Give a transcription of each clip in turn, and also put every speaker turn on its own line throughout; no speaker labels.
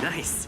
Nice.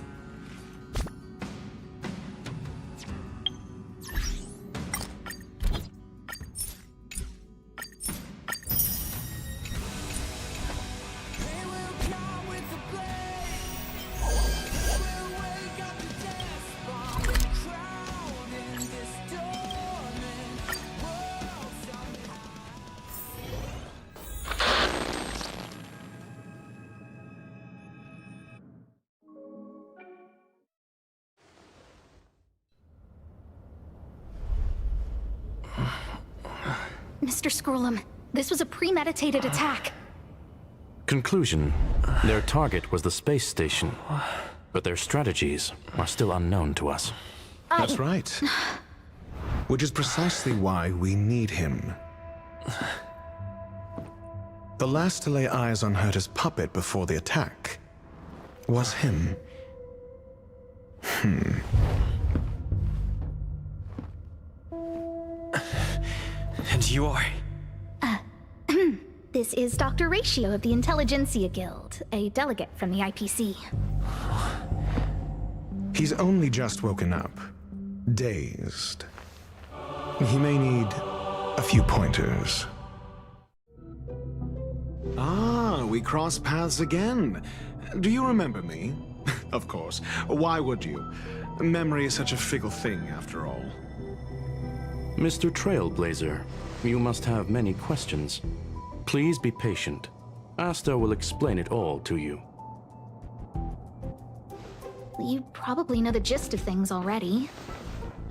Mr. Scrollum, this was a premeditated attack.
Conclusion. Their target was the space station, but their strategies are still unknown to us.
That's right. Which is precisely why we need him. The last to lay eyes on Herta's puppet before the attack was him.
And you are?
This is Dr. Ratio of the Intelligentsia Guild, a delegate from the IPC.
He's only just woken up, dazed. He may need a few pointers. Ah, we cross paths again. Do you remember me? Of course. Why would you? Memory is such a fickle thing, after all.
Mr. Trailblazer, you must have many questions. Please be patient. Asta will explain it all to you.
You probably know the gist of things already.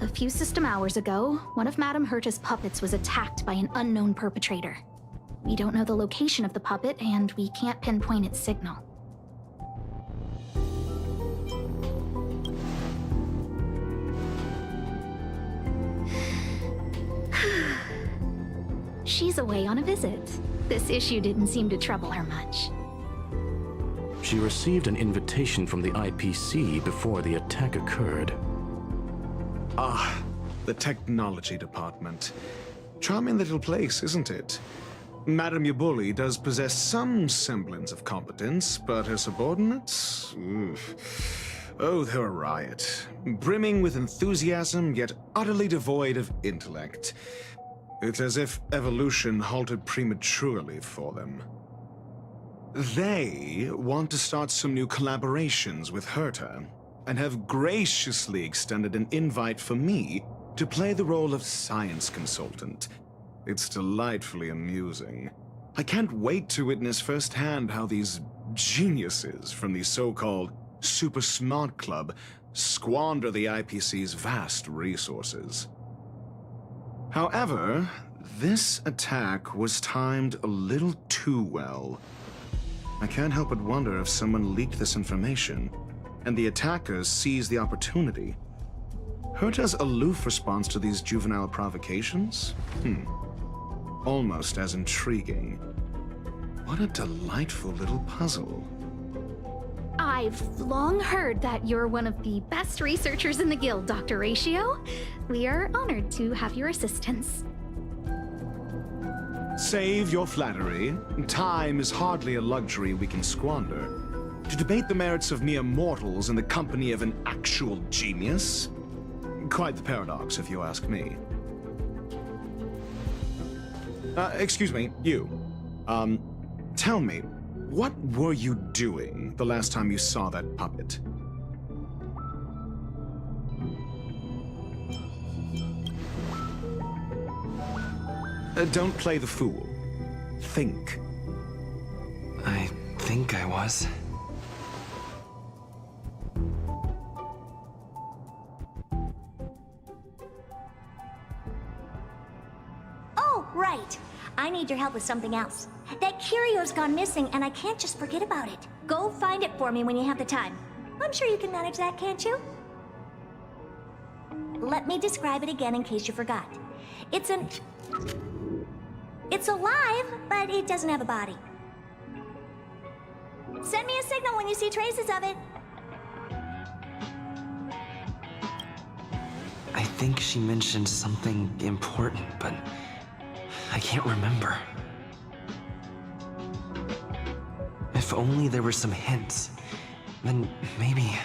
A few system hours ago, one of Madame Herta's puppets was attacked by an unknown perpetrator. We don't know the location of the puppet, and we can't pinpoint its signal. She's away on a visit. This issue didn't seem to trouble her much.
She received an invitation from the IPC before the attack occurred.
Ah, the technology department. Charming little place, isn't it? Madame Yabuli does possess some semblance of competence, but her subordinates? Oof. Oh, they're a riot. Brimming with enthusiasm, yet utterly devoid of intellect. It's as if evolution halted prematurely for them. They want to start some new collaborations with Herta, and have graciously extended an invite for me to play the role of science consultant. It's delightfully amusing. I can't wait to witness firsthand how these geniuses from the so-called Super Smart Club squander the IPC's vast resources. However, this attack was timed a little too well. I can't help but wonder if someone leaked this information, and the attackers seized the opportunity. Herta's aloof response to these juvenile provocations? Almost as intriguing. What a delightful little puzzle.
I've long heard that you're one of the best researchers in the guild, Dr. Ratio. We are honored to have your assistance.
Save your flattery. Time is hardly a luxury we can squander. To debate the merits of mere mortals in the company of an actual genius? Quite the paradox, if you ask me. Excuse me, you. Tell me, what were you doing the last time you saw that puppet? Don't play the fool. Think.
I think I was.
Oh, right. I need your help with something else. That curio's gone missing, and I can't just forget about it. Go find it for me when you have the time. I'm sure you can manage that, can't you? Let me describe it again in case you forgot. It's alive, but it doesn't have a body. Send me a signal when you see traces of it.
I think she mentioned something important, but I can't remember. If only there were some hints. then maybe...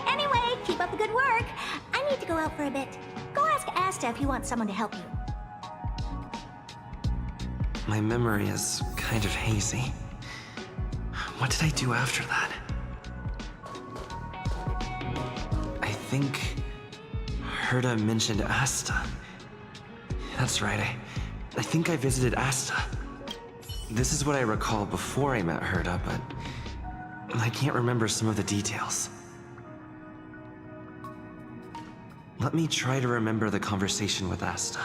Anyway, keep up the good work. I need to go out for a bit. Go ask Asta if he wants someone to help you.
My memory is kind of hazy. What did I do after that? I think Herta mentioned Asta. That's right, I think I visited Asta. This is what I recall before I met Herta, but I can't remember some of the details. Let me try to remember the conversation with Asta.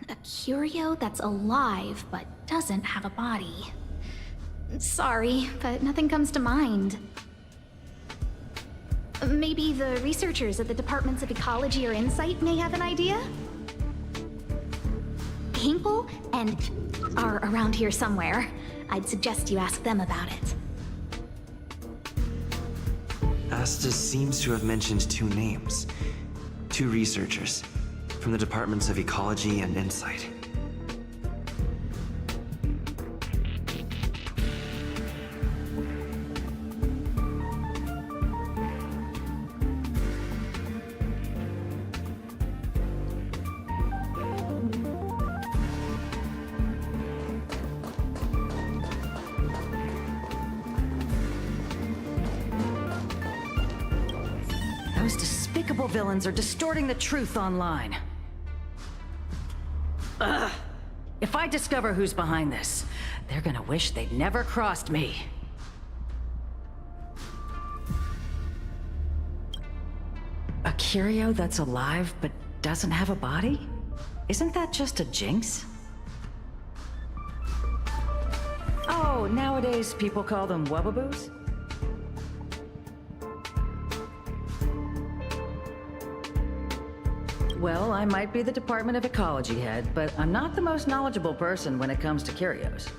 A curio that's alive but doesn't have a body. Sorry, but nothing comes to mind. Maybe the researchers at the Departments of Ecology or Insight may have an idea? Hinkle and are around here somewhere. I'd suggest you ask them about it.
Asta seems to have mentioned two names. Two researchers from the Departments of Ecology and Insight.
Those despicable villains are distorting the truth online. Ugh. If I discover who's behind this, they're gonna wish they'd never crossed me. A curio that's alive but doesn't have a body? Isn't that just a jinx? Oh, nowadays people call them wubbaboos? Well, I might be the Department of Ecology head, but I'm not the most knowledgeable person when it comes to curios.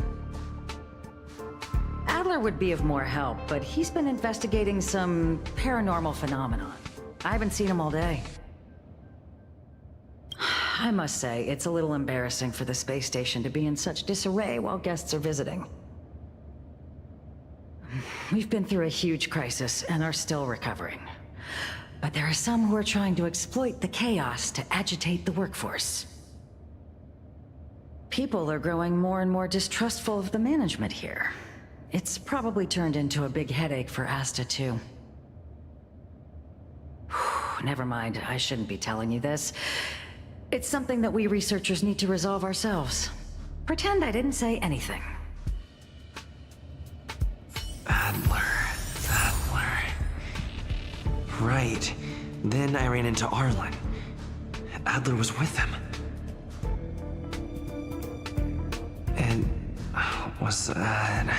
Adler would be of more help, but he's been investigating some paranormal phenomenon. I haven't seen him all day. I must say, it's a little embarrassing for the space station to be in such disarray while guests are visiting. We've been through a huge crisis and are still recovering. But there are some who are trying to exploit the chaos to agitate the workforce. People are growing more and more distrustful of the management here. It's probably turned into a big headache for Asta, too. Never mind, I shouldn't be telling you this. It's something that we researchers need to resolve ourselves. Pretend I didn't say anything.
Adler. Right. Then I ran into Arlen. Adler was with him. And... was that...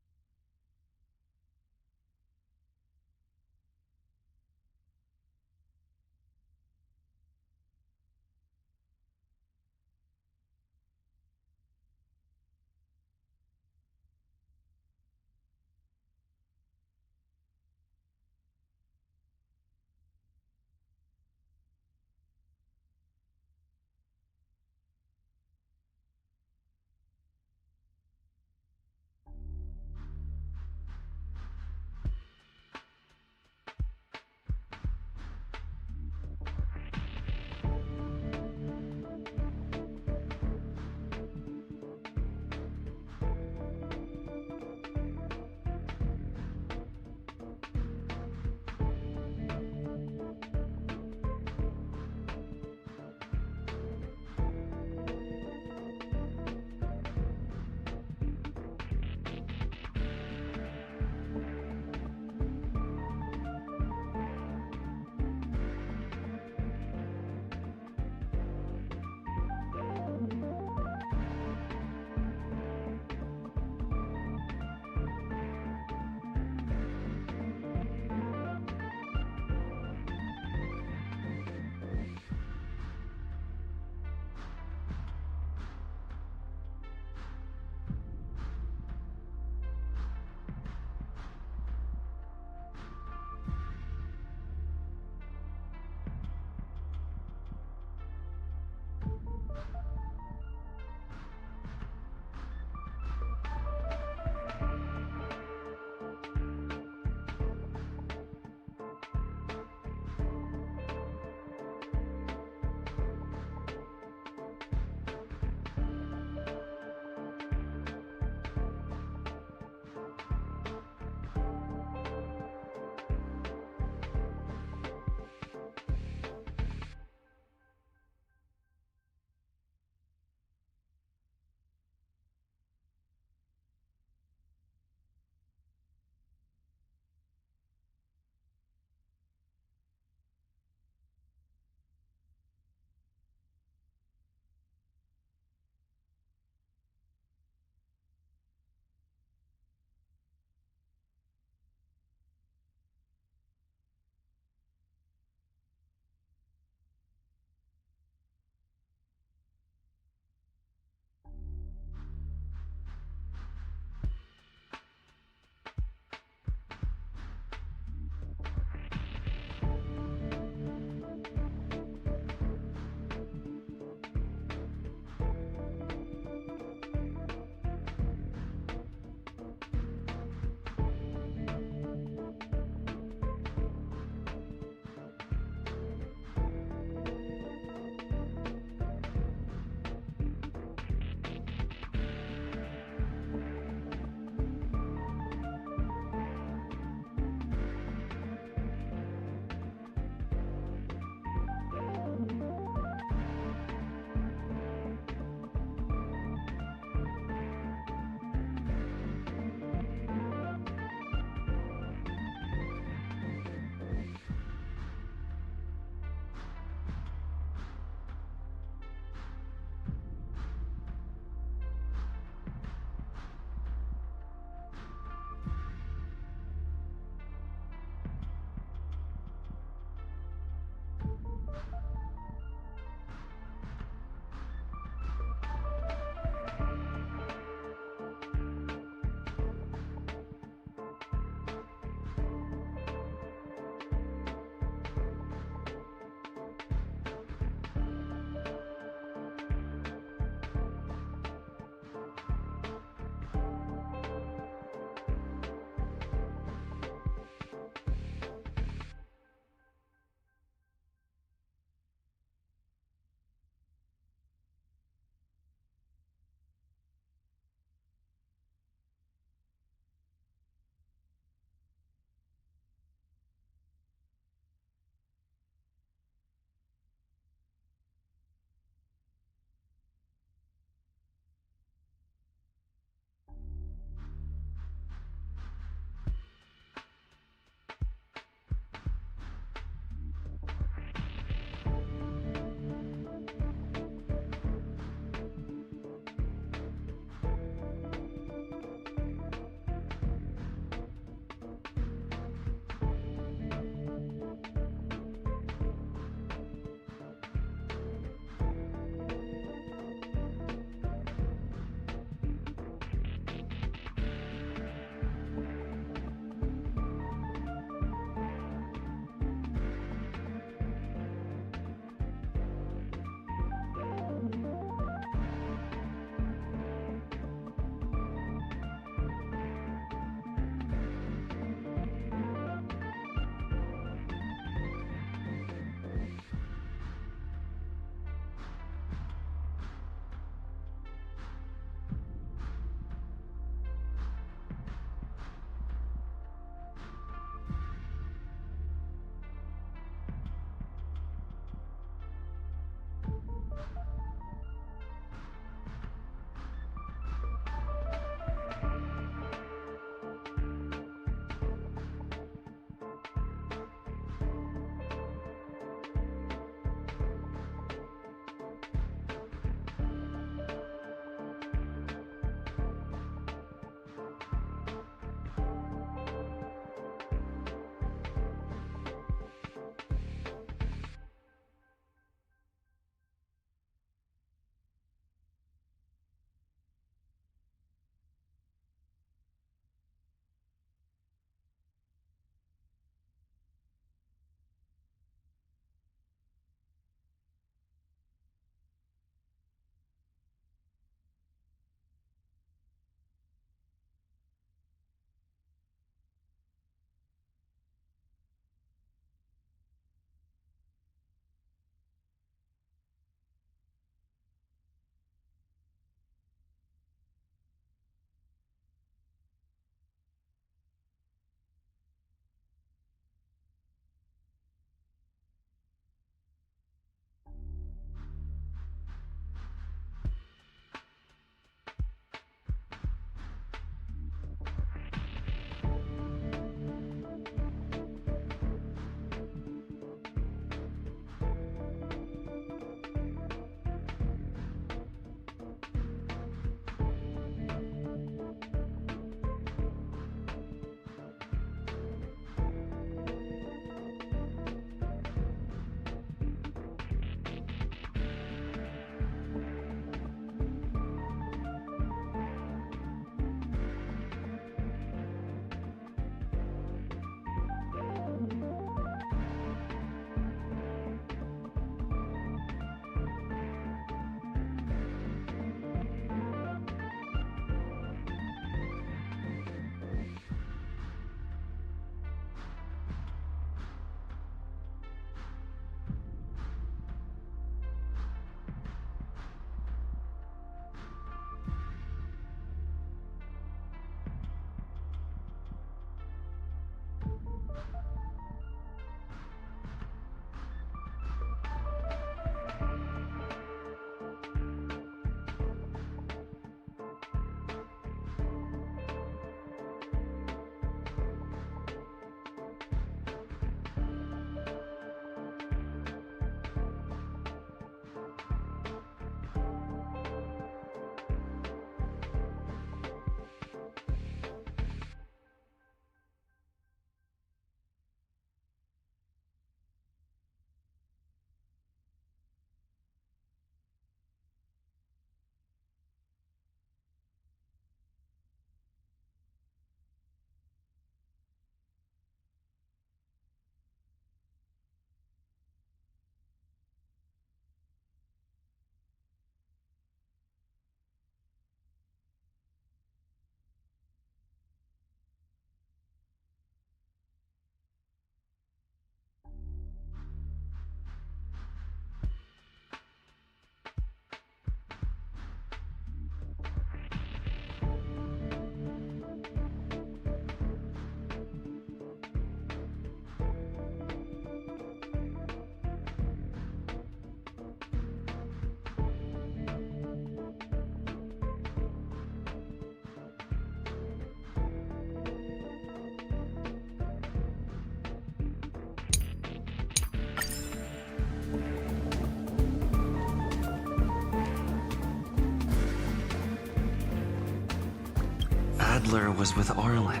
Adler was with Arlen.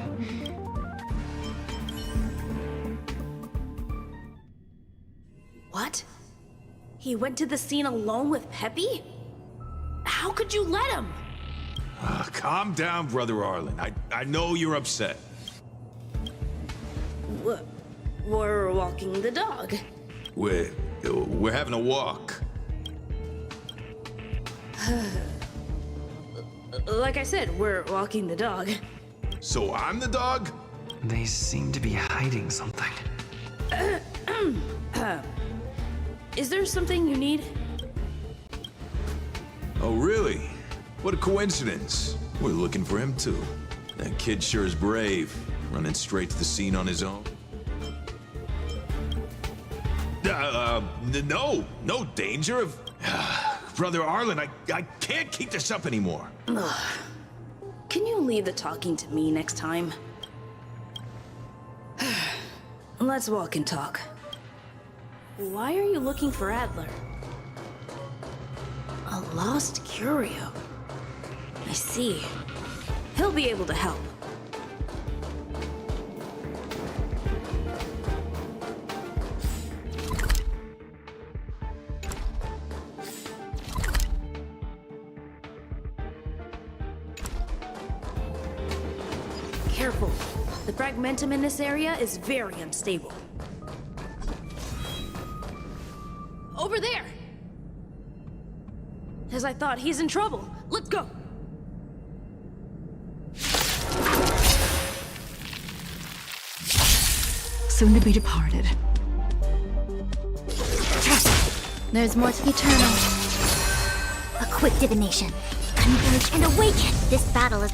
What? He went to the scene alone with Peppy? How could you let him?
Calm down, Brother Arlen. I know you're upset.
We're walking the dog.
We're having a walk.
Like I said, we're walking the dog.
So I'm the dog?
They seem to be hiding something.
Is there something you need?
Oh, really? What a coincidence. We're looking for him, too. That kid sure is brave, running straight to the scene on his own. No danger of... Brother Arlen, I can't keep this up anymore.
Can you leave the talking to me next time? Let's walk and talk. Why are you looking for Adler? A lost curio. I see. He'll be able to help. Careful. The fragmentum in this area is very unstable. Over there! As I thought, he's in trouble. Let's go!
Soon to be departed.
There's more to eternal.
A quick divination. Converge and awaken! This battle is...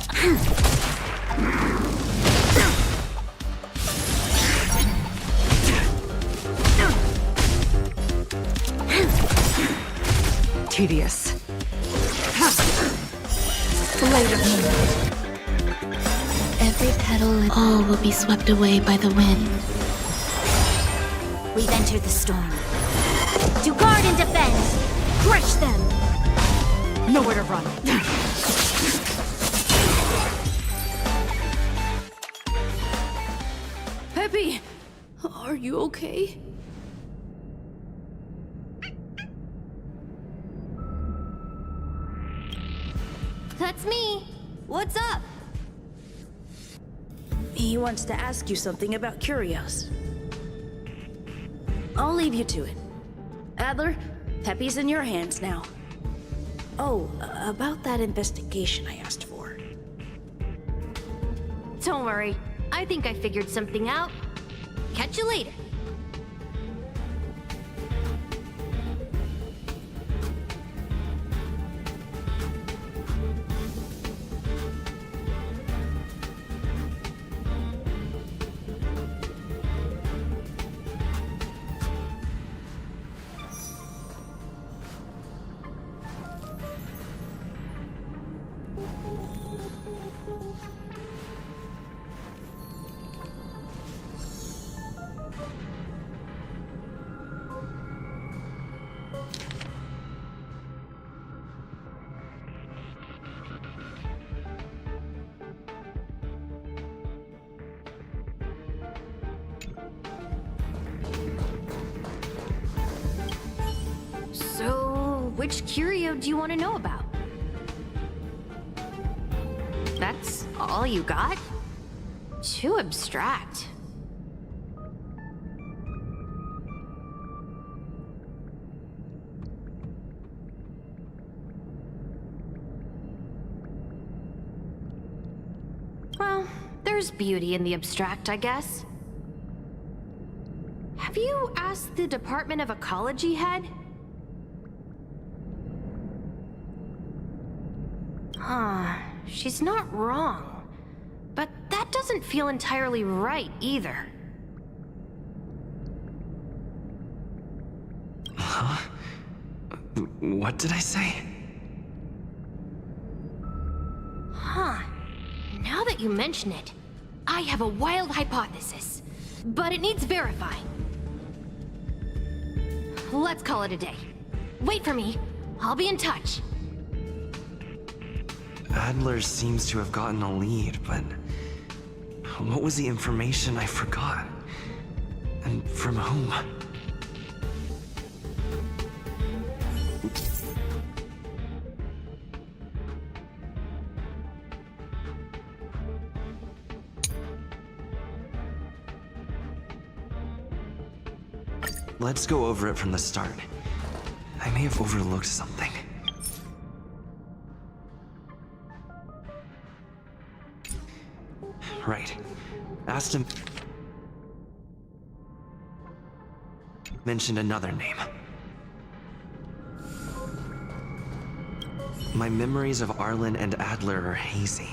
Tedious. Blade of moonlight.
Every petal and all will be swept away by the wind.
We've entered the storm. To guard and defend! Crush them!
Nowhere to run.
Peppy! Are you okay?
That's me! What's up?
He wants to ask you something about curios. I'll leave you to it. Adler, Peppy's in your hands now. Oh, about that investigation I asked for.
Don't worry. I think I figured something out. Catch you later. So, which curio do you want to know about? That's all you got? Too abstract. Well, there's beauty in the abstract, I guess. Have you asked the Department of Ecology head? She's not wrong. But that doesn't feel entirely right either.
Huh? What did I say?
Huh. Now that you mention it, I have a wild hypothesis. But it needs verifying. Let's call it a day. Wait for me. I'll be in touch.
Adler seems to have gotten a lead, but what was the information I forgot? And from whom? Let's go over it from the start. I may have overlooked something. Right. Asta mentioned another name. My memories of Arlen and Adler are hazy.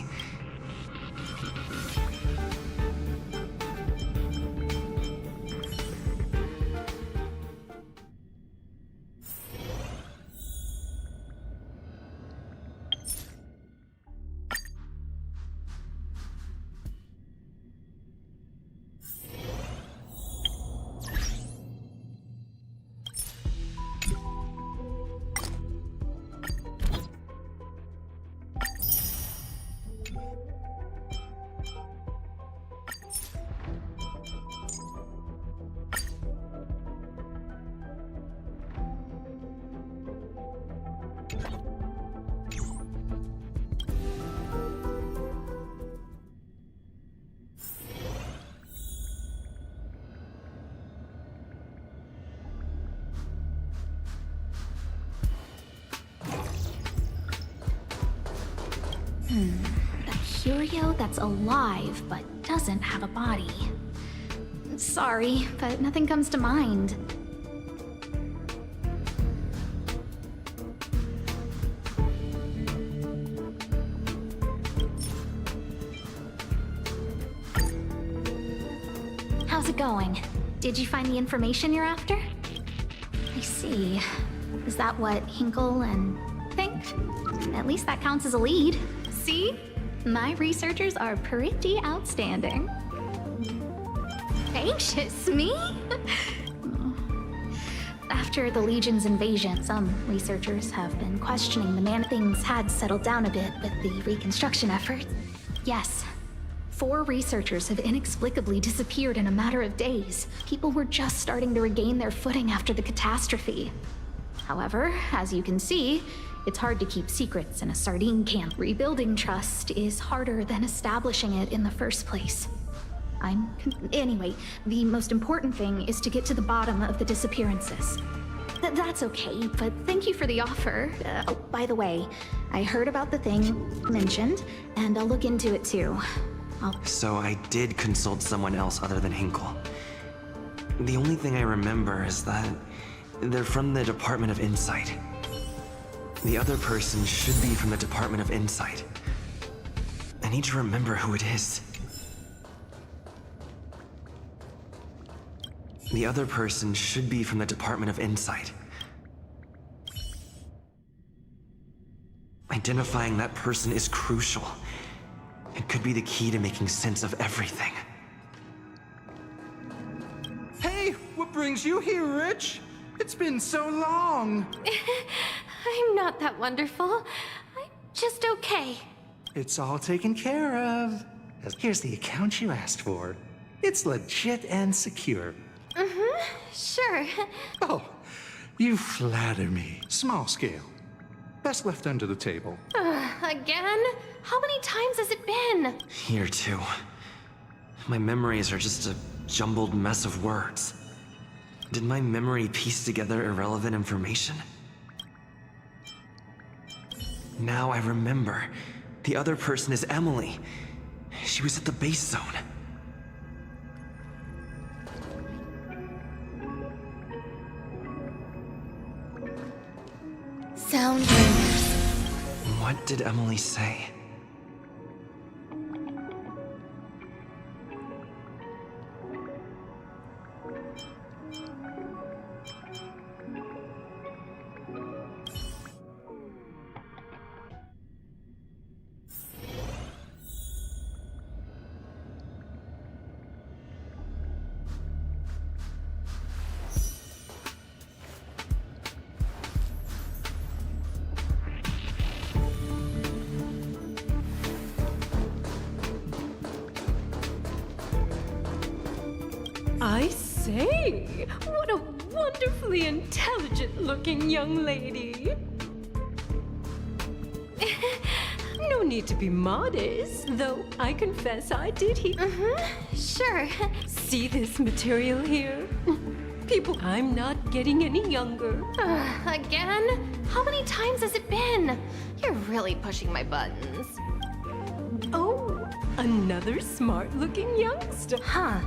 A curio that's alive but doesn't have a body. Sorry, but nothing comes to mind. How's it going? Did you find the information you're after? I see. Is that what Hinkle and think? At least that counts as a lead. See? My researchers are pretty outstanding. Anxious, me? After the Legion's invasion, some researchers have been questioning the man. Things had settled down a bit with the reconstruction efforts. Yes, 4 researchers have inexplicably disappeared in a matter of days. People were just starting to regain their footing after the catastrophe. However, as you can see, it's hard to keep secrets in a sardine can. Rebuilding trust is harder than establishing it in the first place. Anyway, the most important thing is to get to the bottom of the disappearances. That's okay, but thank you for the offer. Oh, by the way, I heard about the thing mentioned, and I'll look into it too.
So I did consult someone else other than Hinkle. The only thing I remember is that they're from the Department of Insight. The other person should be from the Department of Insight. I need to remember who it is. The other person should be from the Department of Insight. Identifying that person is crucial. It could be the key to making sense of everything.
Hey, what brings you here, Rich? It's been so long.
I'm not that wonderful. I'm just okay.
It's all taken care of. Here's the account you asked for. It's legit and secure.
Sure.
Oh, you flatter me. Small scale. Best left under the table.
Again? How many times has it been?
Here too. My memories are just a jumbled mess of words. Did my memory piece together irrelevant information? Now I remember. The other person is Emily. She was at the base zone.
Sound Rangers.
What did Emily say?
I say, what a wonderfully intelligent-looking young lady. No need to be modest, though I confess I did hear.
Sure.
See this material here? People, I'm not getting any younger.
Again? How many times has it been? You're really pushing my buttons.
Oh, another smart-looking youngster.
Huh.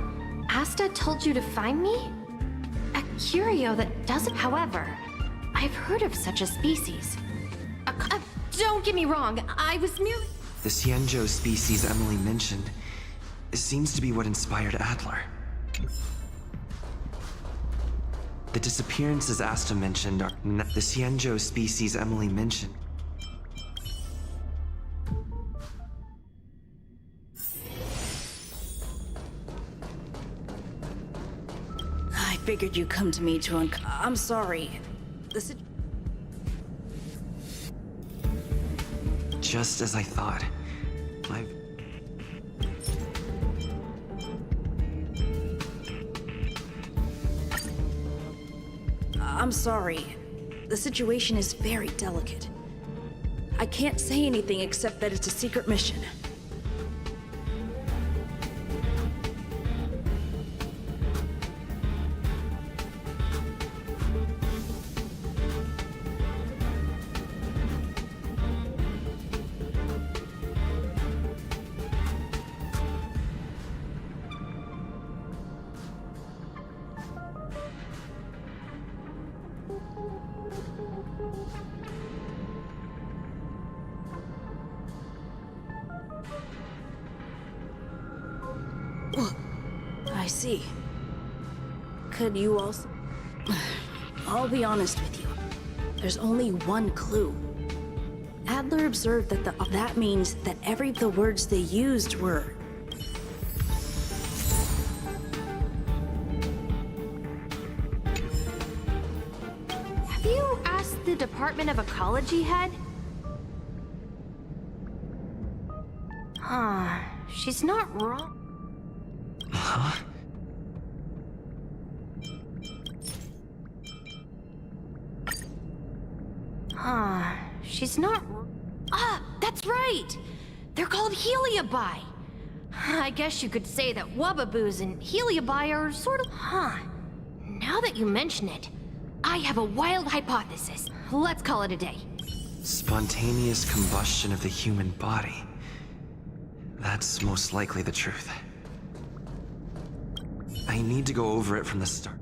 Asta told you to find me? A curio that doesn't. However, I've heard of such a species. Don't get me wrong, I was merely.
The Xianzhou species Emily mentioned seems to be what inspired Adler. The disappearances Asta mentioned are not the Xianzhou species Emily mentioned.
I figured you'd come to me to I'm sorry.
Just as I thought.
I'm sorry. The situation is very delicate. I can't say anything except that it's a secret mission. I see. Could you also... I'll be honest with you. There's only one clue. Adler observed that that means that the words they used were...
Have you asked the Department of Ecology head? Huh. She's not wrong.
Huh?
She's not. That's right! They're called Heliobi! I guess you could say that Wubbaboos and Heliobi are sort of. Now that you mention it, I have a wild hypothesis. Let's call it a day.
Spontaneous combustion of the human body. That's most likely the truth. I need to go over it from the start.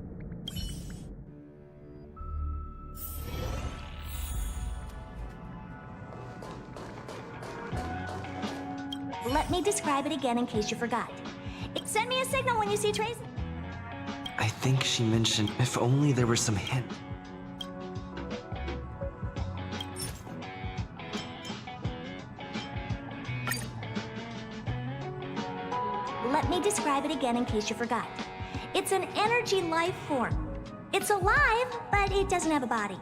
Let me describe it again in case you forgot. Send me a signal when you see traces.
I think she mentioned if only there were some hint.
Let me describe it again in case you forgot. It's an energy life form. It's alive, but it doesn't have a body.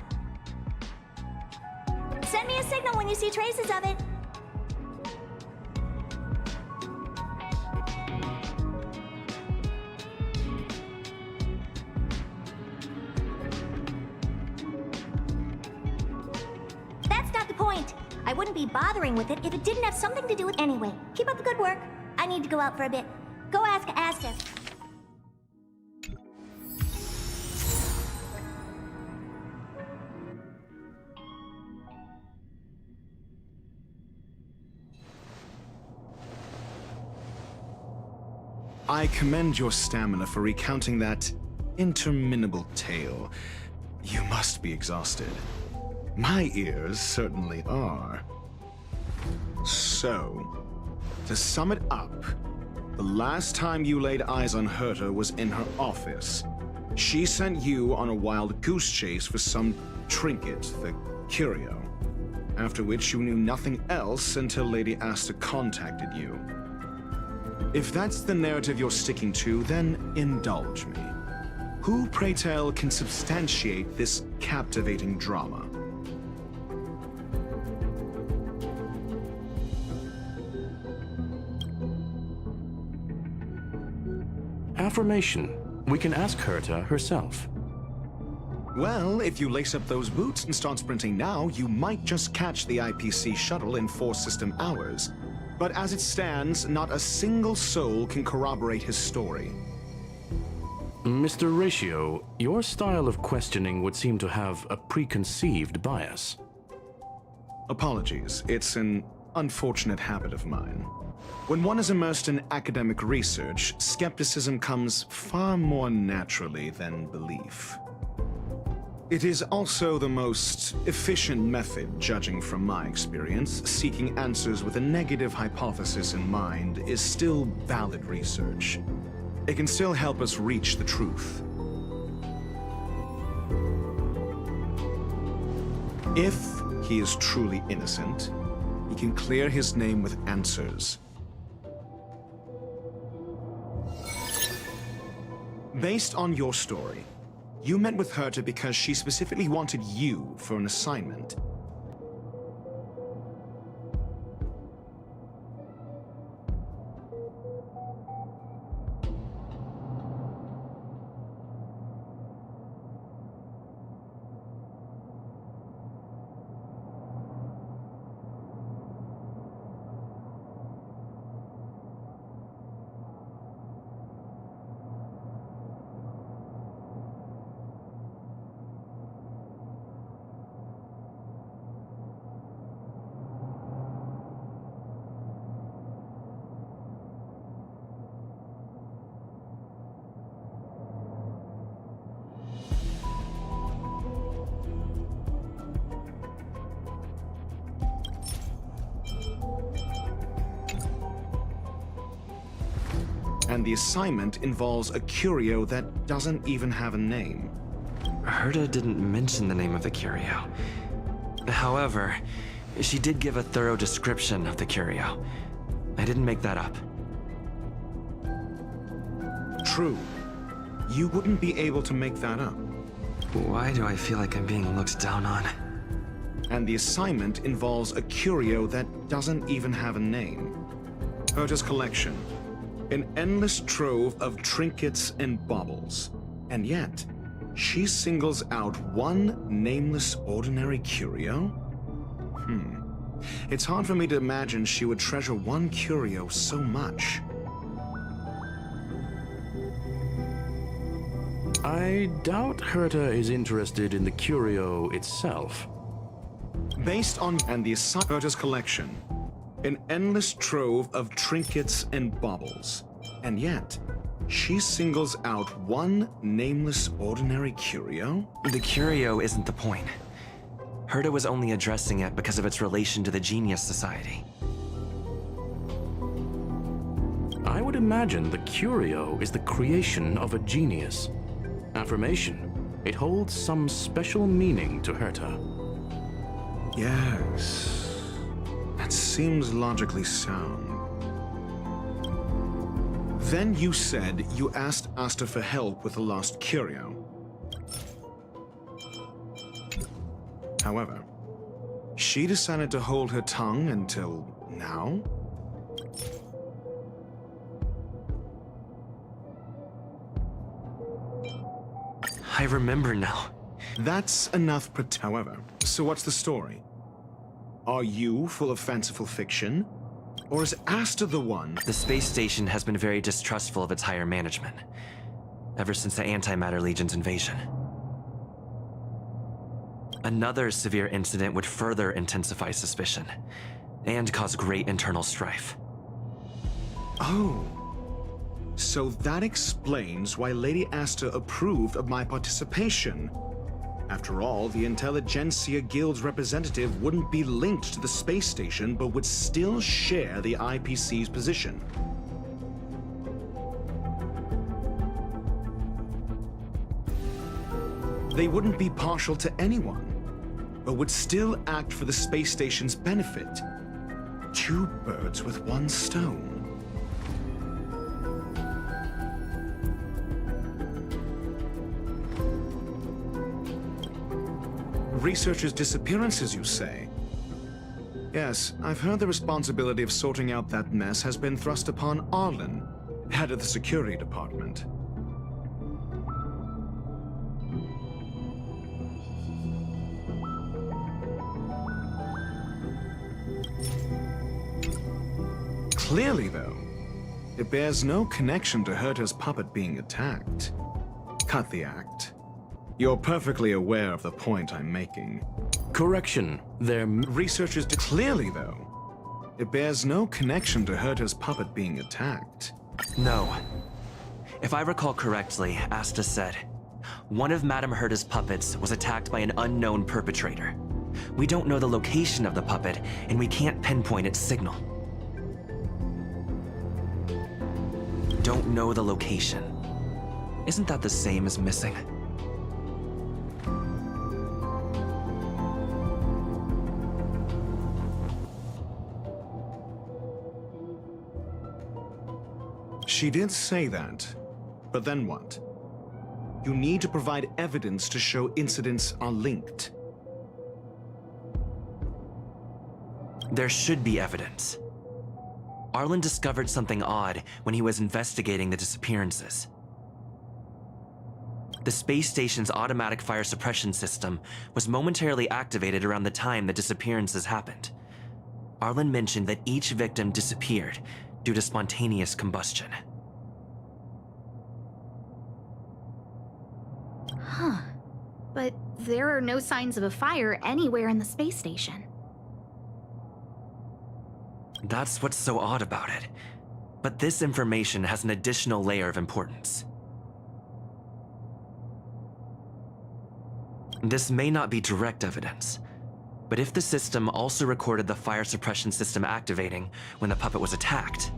Send me a signal when you see traces of it. That's not the point. I wouldn't be bothering with it if it didn't have something to do with anyway. Keep up the good work. I need to go out for a bit. Go ask Asta.
I commend your stamina for recounting that interminable tale. You must be exhausted. My ears certainly are. So, to sum it up, the last time you laid eyes on Herta was in her office. She sent you on a wild goose chase for some trinket, the curio. After which you knew nothing else until Lady Asta contacted you. If that's the narrative you're sticking to, then indulge me. Who, pray tell, can substantiate this captivating drama?
Affirmation. We can ask Herta herself.
Well, if you lace up those boots and start sprinting now, you might just catch the IPC shuttle in 4 system hours. But as it stands, not a single soul can corroborate his story.
Mr. Ratio, your style of questioning would seem to have a preconceived bias.
Apologies, it's an unfortunate habit of mine. When one is immersed in academic research, skepticism comes far more naturally than belief. It is also the most efficient method, judging from my experience. Seeking answers with a negative hypothesis in mind is still valid research. It can still help us reach the truth. If he is truly innocent, he can clear his name with answers. Based on your story, you met with Herta because she specifically wanted you for an assignment. And the assignment involves a curio that doesn't even have a name.
Herta didn't mention the name of the curio. However, she did give a thorough description of the curio. I didn't make that up.
True. You wouldn't be able to make that up.
Why do I feel like I'm being looked down on?
And the assignment involves a curio that doesn't even have a name. Herta's collection. An endless trove of trinkets and baubles. And yet, she singles out one nameless ordinary curio? It's hard for me to imagine she would treasure one curio so much.
I doubt Herta is interested in the curio itself.
Based on and the Herta's collection. An endless trove of trinkets and baubles. And yet, she singles out one nameless ordinary curio?
The curio isn't the point. Herta was only addressing it because of its relation to the Genius Society.
I would imagine the curio is the creation of a genius. Affirmation. It holds some special meaning to Herta.
Yes. That seems logically sound. Then you said you asked Asta for help with the lost curio. However, she decided to hold her tongue until now?
I remember now.
That's enough. However, so what's the story? Are you full of fanciful fiction? Or is Asta the one?
The space station has been very distrustful of its higher management, ever since the Antimatter Legion's invasion. Another severe incident would further intensify suspicion, and cause great internal strife.
Oh. So that explains why Lady Asta approved of my participation. After all, the Intelligentsia Guild's representative wouldn't be linked to the space station, but would still share the IPC's position. They wouldn't be partial to anyone, but would still act for the space station's benefit. 2 birds with 1 stone. Researchers' disappearances, you say? Yes, I've heard the responsibility of sorting out that mess has been thrust upon Arlen, head of the security department. Clearly, though, it bears no connection to Herta's puppet being attacked. Cut the act. You're perfectly aware of the point I'm making.
Correction.
Researchers clearly, though, it bears no connection to Herta's puppet being attacked.
No. If I recall correctly, Asta said, one of Madame Herta's puppets was attacked by an unknown perpetrator. We don't know the location of the puppet, and we can't pinpoint its signal. Don't know the location. Isn't that the same as missing?
She did say that, but then what? You need to provide evidence to show incidents are linked.
There should be evidence. Arlen discovered something odd when he was investigating the disappearances. The space station's automatic fire suppression system was momentarily activated around the time the disappearances happened. Arlen mentioned that each victim disappeared due to spontaneous combustion.
Huh. But there are no signs of a fire anywhere in the space station.
That's what's so odd about it. But this information has an additional layer of importance. This may not be direct evidence, but if the system also recorded the fire suppression system activating when the puppet was attacked,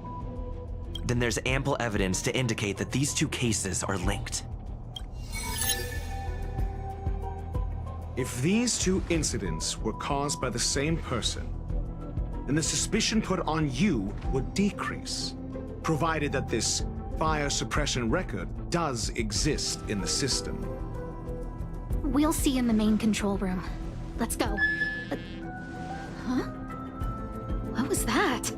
then there's ample evidence to indicate that these two cases are linked.
If these two incidents were caused by the same person, then the suspicion put on you would decrease, provided that this fire suppression record does exist in the system.
We'll see in the main control room. Let's go. Huh? What was that?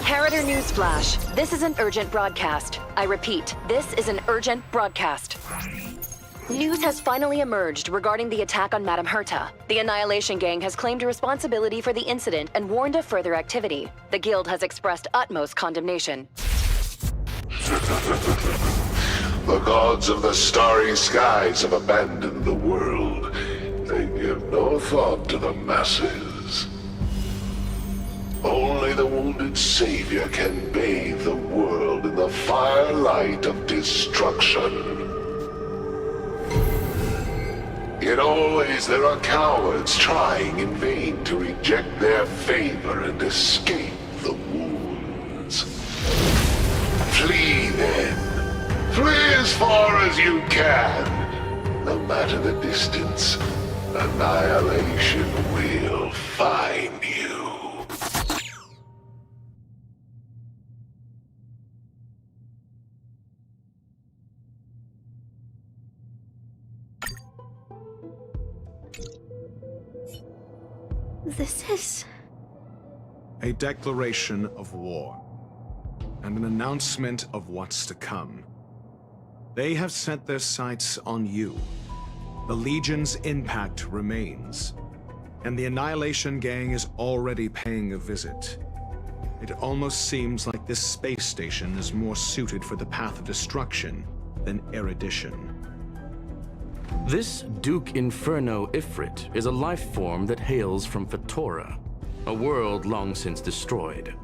Harrider Newsflash. This is an urgent broadcast. I repeat, this is an urgent broadcast. News has finally emerged regarding the attack on Madame Herta. The Annihilation Gang has claimed responsibility for the incident and warned of further activity. The Guild has expressed utmost condemnation.
The gods of the starry skies have abandoned the world. They give no thought to the masses. Only the wounded savior can bathe the world in the firelight of destruction. Yet always there are cowards trying in vain to reject their favor and escape the wounds. Flee then. Flee as far as you can. No matter the distance, annihilation will find you.
This is...
A declaration of war, and an announcement of what's to come. They have set their sights on you. The Legion's impact remains, and the Annihilation Gang is already paying a visit. It almost seems like this space station is more suited for the path of destruction than erudition.
This Duke Inferno Ifrit is a life form that hails from Fatora, a world long since destroyed.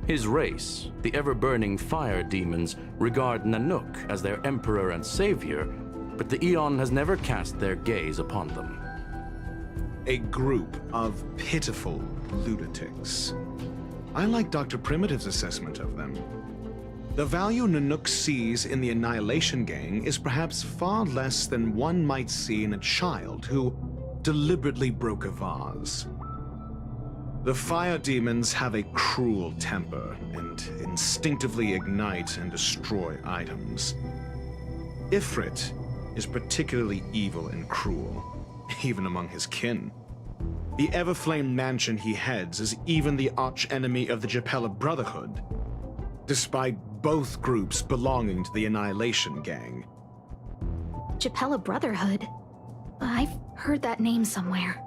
His race, the ever-burning fire demons, regard Nanook as their emperor and savior, but the Aeon has never cast their gaze upon them.
A group of pitiful lunatics. I like Dr. Primitive's assessment of them. The value Nanook sees in the Annihilation Gang is perhaps far less than one might see in a child who deliberately broke a vase. The fire demons have a cruel temper and instinctively ignite and destroy items. Ifrit is particularly evil and cruel, even among his kin. The Everflame mansion he heads is even the arch-enemy of the Japella Brotherhood. despite both groups belonging to the Annihilation Gang.
Japella Brotherhood? I've heard that name somewhere.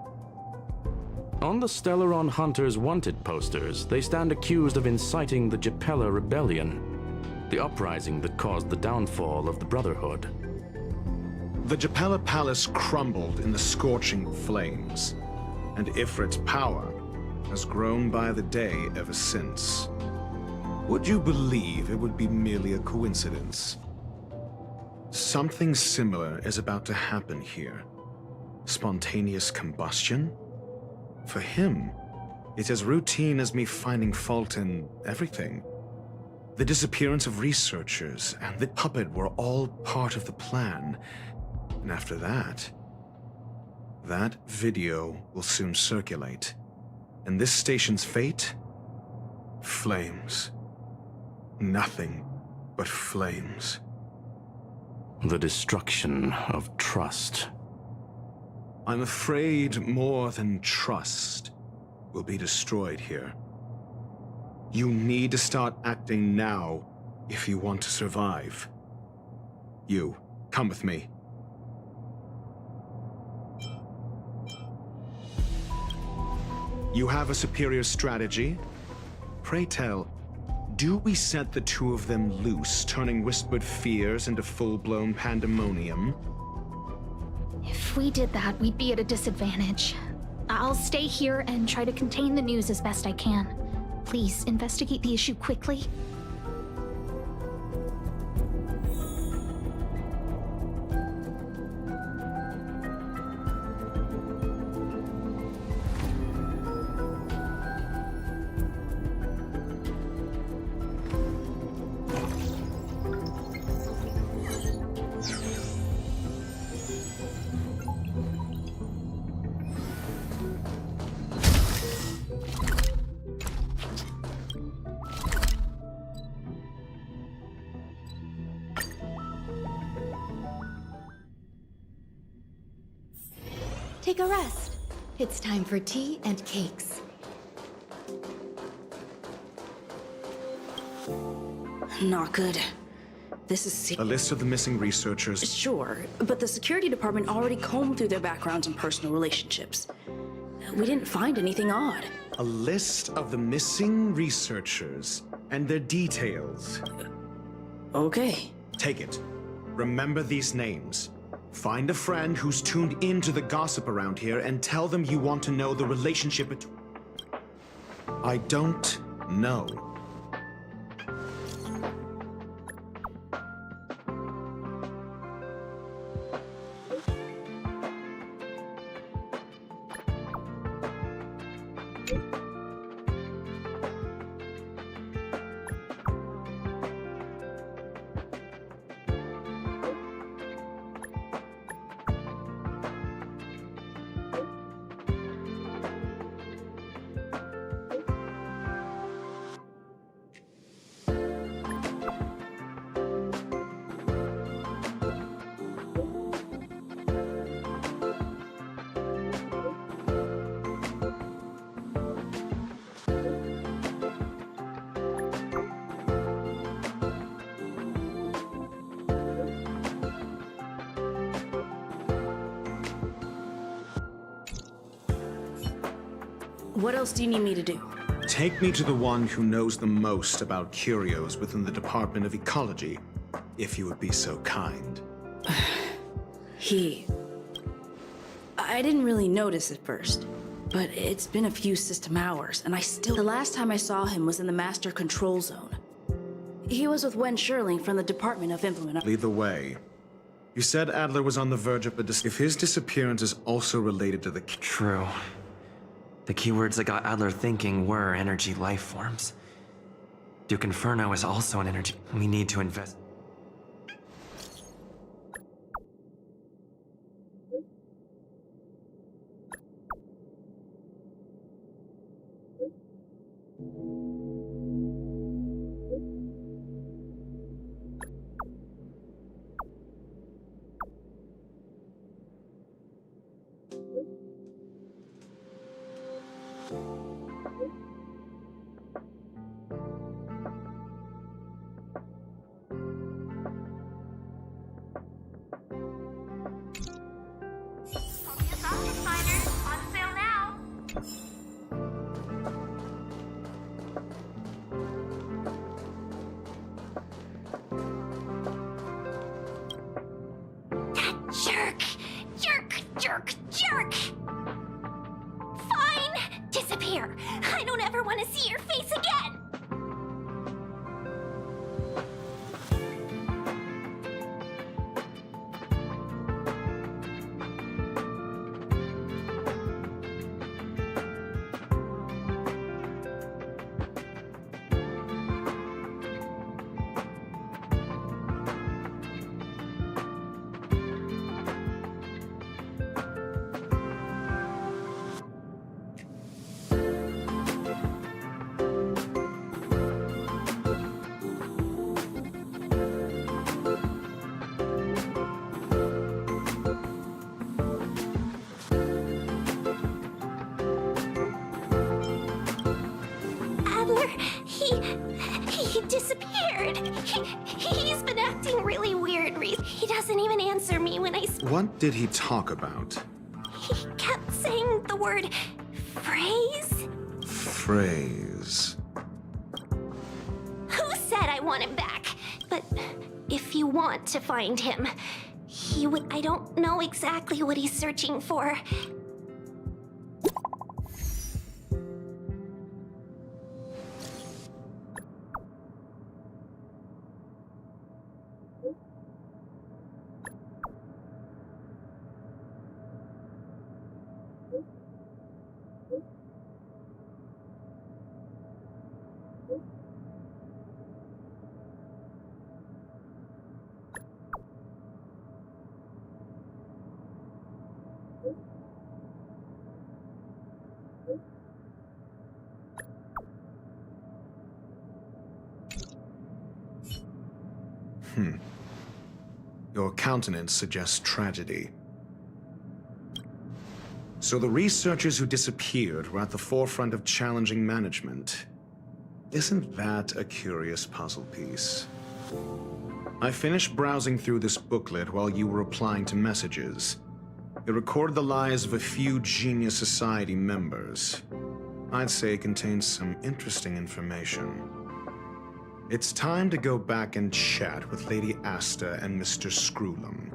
On the Stellaron Hunters wanted posters, they stand accused of inciting the Japella Rebellion, the uprising that caused the downfall of the Brotherhood.
The Japella Palace crumbled in the scorching flames, and Ifrit's power has grown by the day ever since. Would you believe it would be merely a coincidence? Something similar is about to happen here. Spontaneous combustion? For him, it's as routine as me finding fault in everything. The disappearance of researchers and the puppet were all part of the plan. And after that, that video will soon circulate. And this station's fate? Flames. Nothing but flames.
The destruction of trust.
I'm afraid more than trust will be destroyed here. You need to start acting now if you want to survive. You, come with me. You have a superior strategy? Pray tell, do we set the two of them loose, turning whispered fears into full-blown pandemonium?
If we did that, we'd be at a disadvantage. I'll stay here and try to contain the news as best I can. Please, investigate the issue quickly.
Take a rest. It's time for tea and cakes.
Not good. This is
A list of the missing researchers.
Sure, but the security department already combed through their backgrounds and personal relationships. We didn't find anything odd.
A list of the missing researchers and their details.
Okay.
Take it. Remember these names. Find a friend who's tuned into the gossip around here and tell them you want to know the relationship between... I don't know.
What else do you need me to do?
Take me to the one who knows the most about curios within the Department of Ecology, if you would be so kind.
I didn't really notice at first, but it's been a few system hours, and the last time I saw him was in the Master Control Zone. He was with Wen Sherling from the Department of Implement.
Lead the way. You said Adler was on the verge of if his disappearance is also related to the...
True. The keywords that got Adler thinking were energy life forms. Duke Inferno is also an energy. We need to invest.
Jerk! Jerk! Fine! Disappear! I don't ever want to see your face again! He disappeared. He's been acting really weird. He doesn't even answer me when I...
What did he talk about?
He kept saying the word phrase.
Phrase.
Who said I want him back? But if you want to find him, he would... I don't know exactly what he's searching for.
Your countenance suggests tragedy. So the researchers who disappeared were at the forefront of challenging management. Isn't that a curious puzzle piece? I finished browsing through this booklet while you were replying to messages. It recorded the lives of a few Genius Society members. I'd say it contains some interesting information. It's time to go back and chat with Lady Asta and Mr. Screwlum.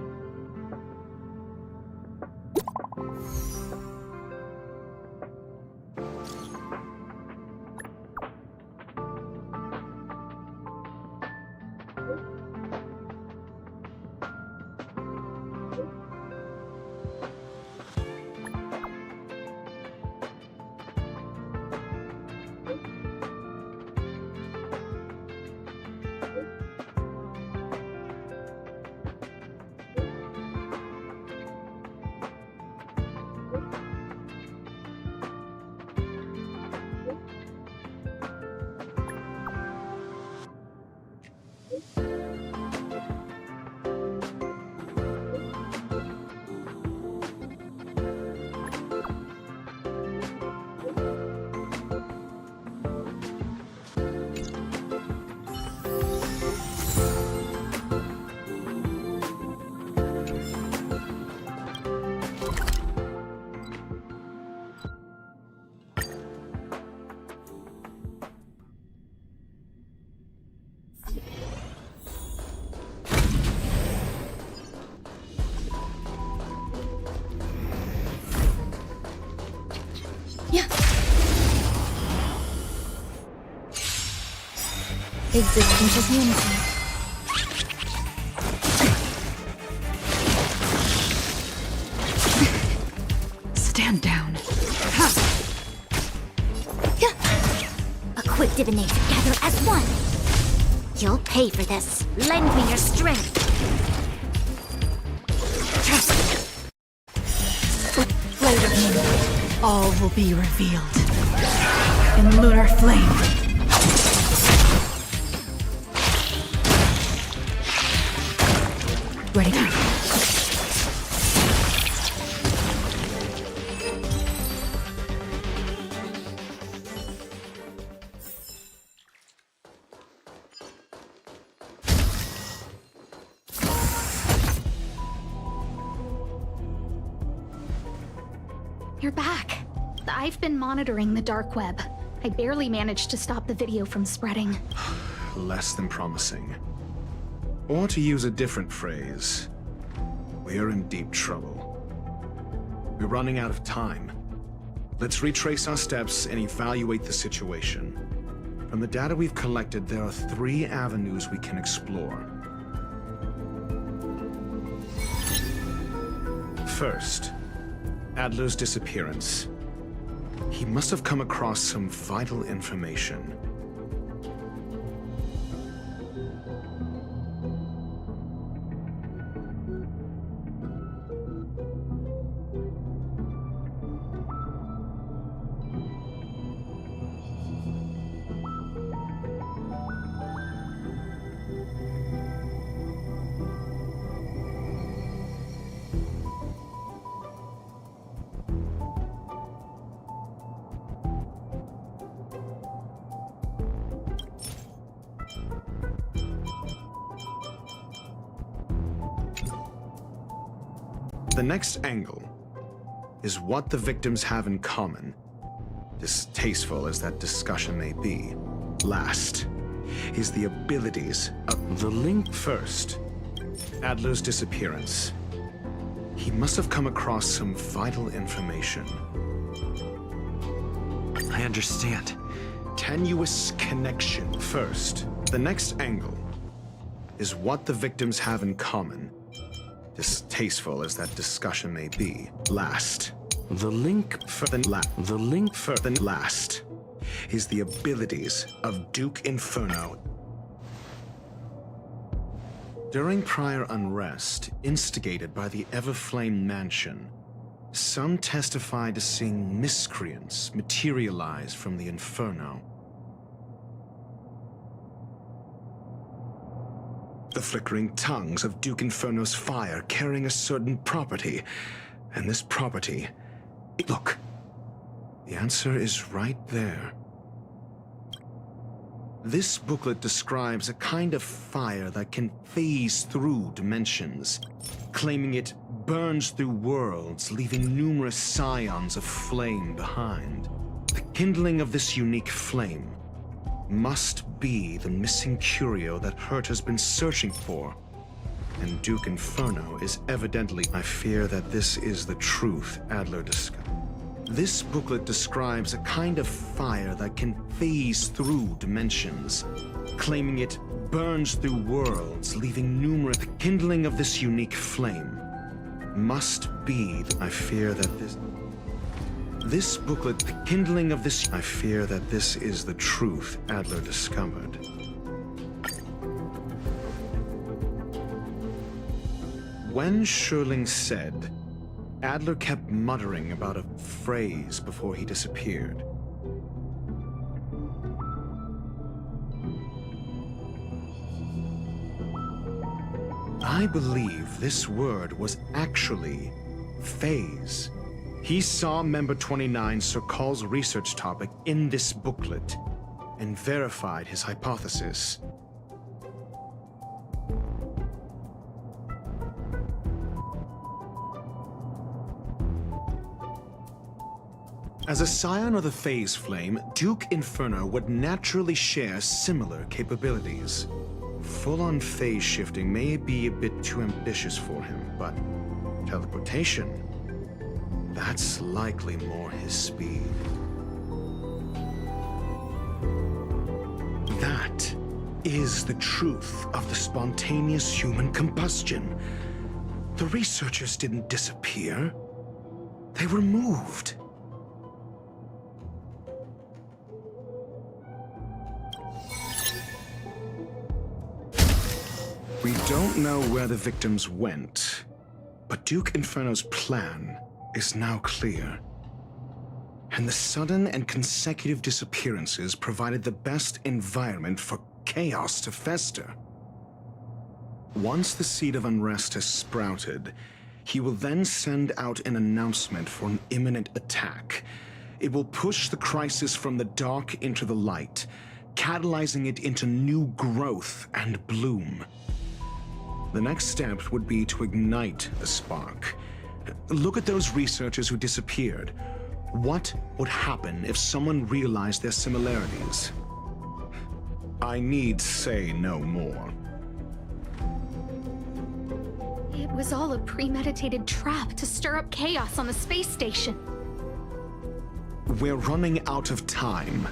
Existence is unity.
Stand down.
A quick divination, gather as one. You'll pay for this. Lend me your strength.
Blade of Moon. All will be revealed. In lunar flame. Ready, go.
You're back. I've been monitoring the dark web. I barely managed to stop the video from spreading.
Less than promising. Or to use a different phrase, we're in deep trouble. We're running out of time. Let's retrace our steps and evaluate the situation. From the data we've collected, there are 3 avenues we can explore. First, Adler's disappearance. He must have come across some vital information. The next angle is what the victims have in common, distasteful as that discussion may be. Last is the abilities of the link. First, Adler's disappearance. He must have come across some vital information.
I understand.
Tenuous connection. First, the next angle is what the victims have in common, distasteful as that discussion may be. Last, the link for the last is the abilities of Duke Inferno. During prior unrest instigated by the Everflame Mansion, some testified to seeing miscreants materialize from the Inferno. The flickering tongues of Duke Inferno's fire carrying a certain property. And this property... Look, the answer is right there. This booklet describes a kind of fire that can phase through dimensions, claiming it burns through worlds, leaving numerous scions of flame behind. The kindling of this unique flame must be the missing curio that Hurt has been searching for. And Duke Inferno is evidently... I fear that this is the truth Adler discovered. This booklet describes a kind of fire that can phase through dimensions, claiming it burns through worlds, leaving numerous... The kindling of this unique flame must be the... I fear that this booklet, the kindling of this... I fear that this is the truth Adler discovered. When Schurling said, Adler kept muttering about a phrase before he disappeared. I believe this word was actually phase. He saw Member 29 Sir Call's research topic in this booklet and verified his hypothesis. As a scion of the Phase Flame, Duke Inferno would naturally share similar capabilities. Full-on phase shifting may be a bit too ambitious for him, but teleportation, that's likely more his speed. That is the truth of the spontaneous human combustion. The researchers didn't disappear. They were moved. We don't know where the victims went, but Duke Inferno's plan is now clear. And the sudden and consecutive disappearances provided the best environment for chaos to fester. Once the seed of unrest has sprouted, he will then send out an announcement for an imminent attack. It will push the crisis from the dark into the light, catalyzing it into new growth and bloom. The next step would be to ignite the spark. Look at those researchers who disappeared. What would happen if someone realized their similarities? I need say no more.
It was all a premeditated trap to stir up chaos on the space station.
We're running out of time.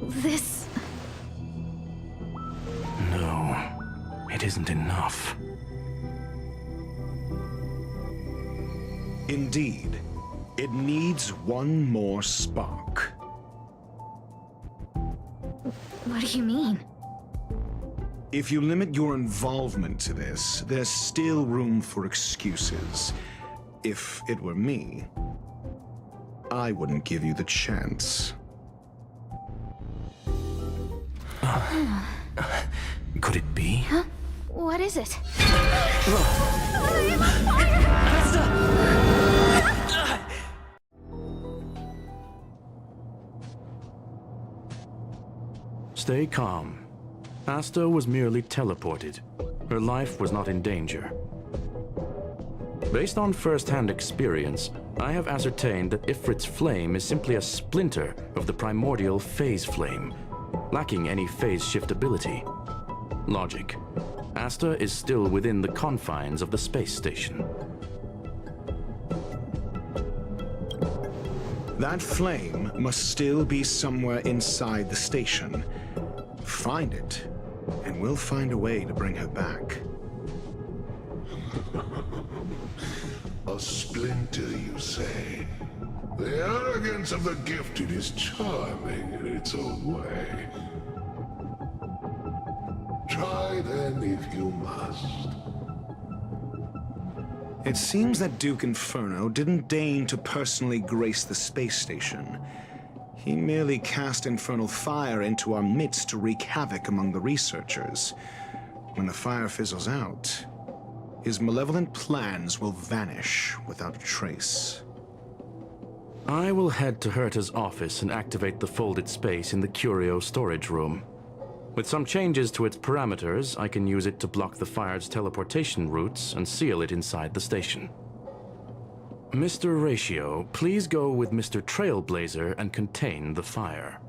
This...
No, it isn't enough.
Indeed, it needs one more spark.
What do you mean?
If you limit your involvement to this, there's still room for excuses. If it were me, I wouldn't give you the chance.
Could it be?
Huh? What is it?
Stay calm. Asta was merely teleported. Her life was not in danger. Based on first-hand experience, I have ascertained that Ifrit's flame is simply a splinter of the primordial phase flame, lacking any phase shift ability. Logic. Asta is still within the confines of the space station.
That flame must still be somewhere inside the station. Find it, and we'll find a way to bring her back.
A splinter, you say? The arrogance of the gifted is charming in its own way. Try then if you must.
It seems that Duke Inferno didn't deign to personally grace the space station. He merely cast infernal fire into our midst to wreak havoc among the researchers. When the fire fizzles out, his malevolent plans will vanish without a trace.
I will head to Herta's office and activate the folded space in the Curio storage room. With some changes to its parameters, I can use it to block the fire's teleportation routes and seal it inside the station. Mr. Ratio, please go with Mr. Trailblazer and contain the fire.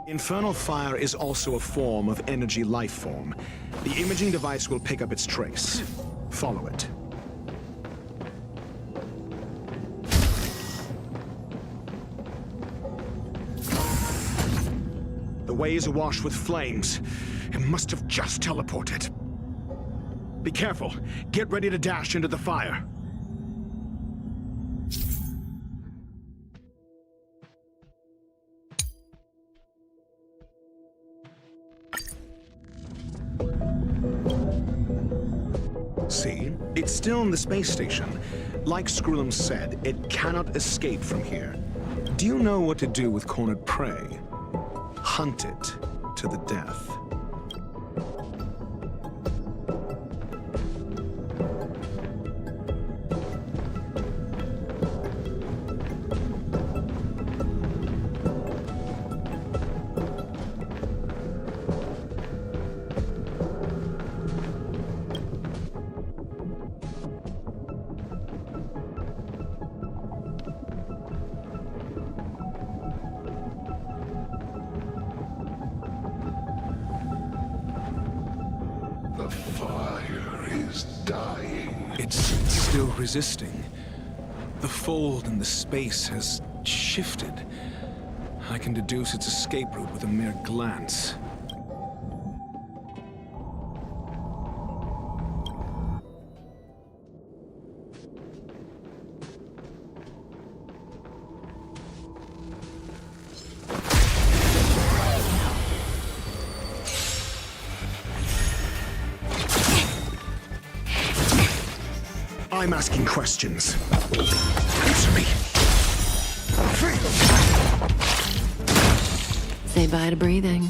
Infernal fire is also a form of energy life form. The imaging device will pick up its trace. Follow it. The way is awash with flames. It must have just teleported. Be careful. Get ready to dash into the fire. See? It's still in the space station. Like Skrullum said, it cannot escape from here. Do you know what to do with cornered prey? Hunt it to the death.
The fire is dying.
It's still resisting. The fold in the space has shifted. I can deduce its escape route with a mere glance. I'm asking questions. Answer me.
Say bye to breathing.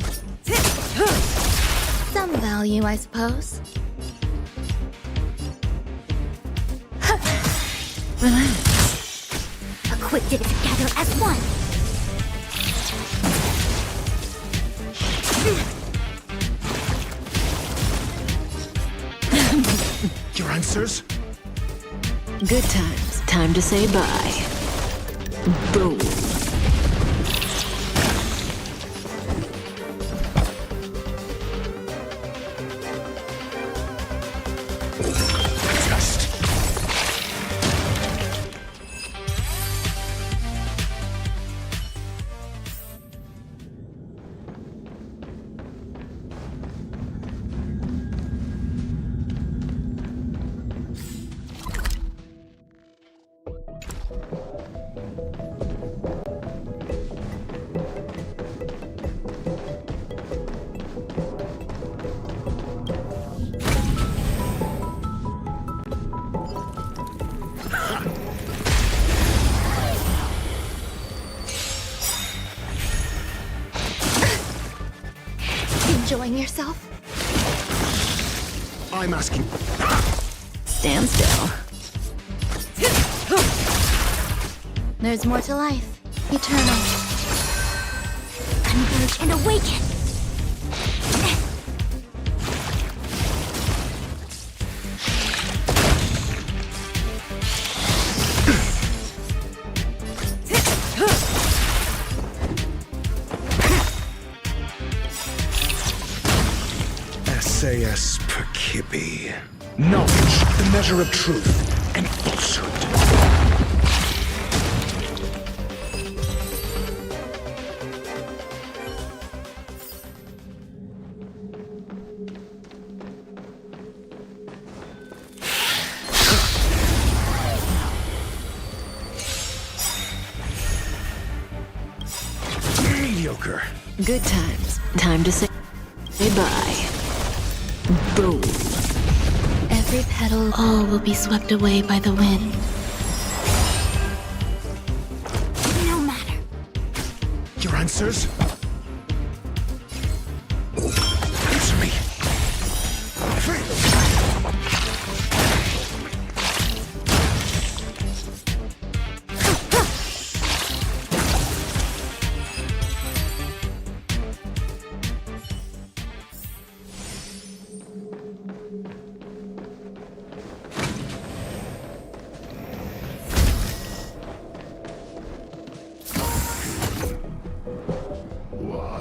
Some value, I suppose.
A quick did it together as one.
Your answers?
Good times. Time to say bye. Boom.
Test.
Enjoying yourself?
I'm asking.
Stand still. There's more to life. Eternal.
Converge and awaken.
SAS Perkibi. Knowledge, the measure of truth and falsehood. Mediocre.
Good times. Time to say bye. Boom. Every petal, all will be swept away by the wind.
No matter.
Your answers? Answer me.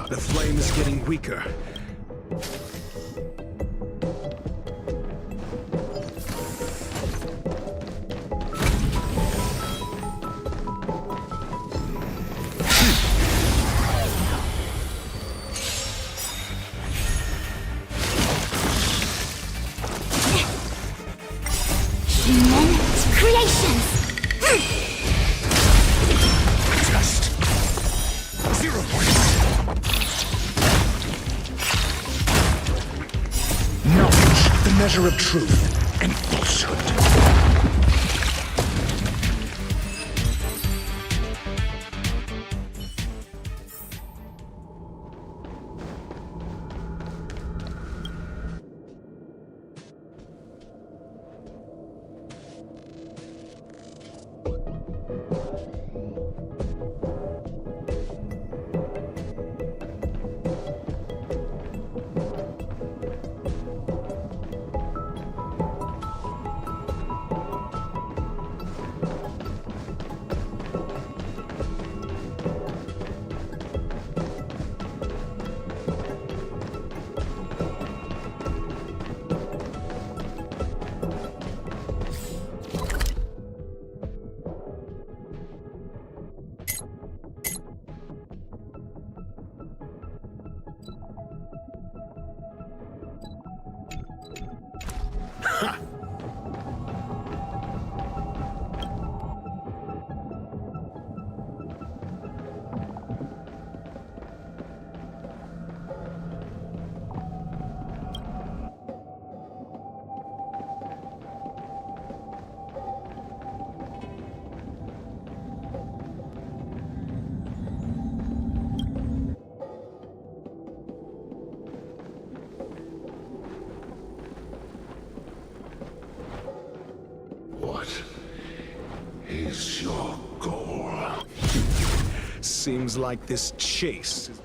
The flame is getting weaker.
Human creations!
Just 0 points. Knowledge, the measure of truth and falsehood. What is your goal?
Seems like this chase is...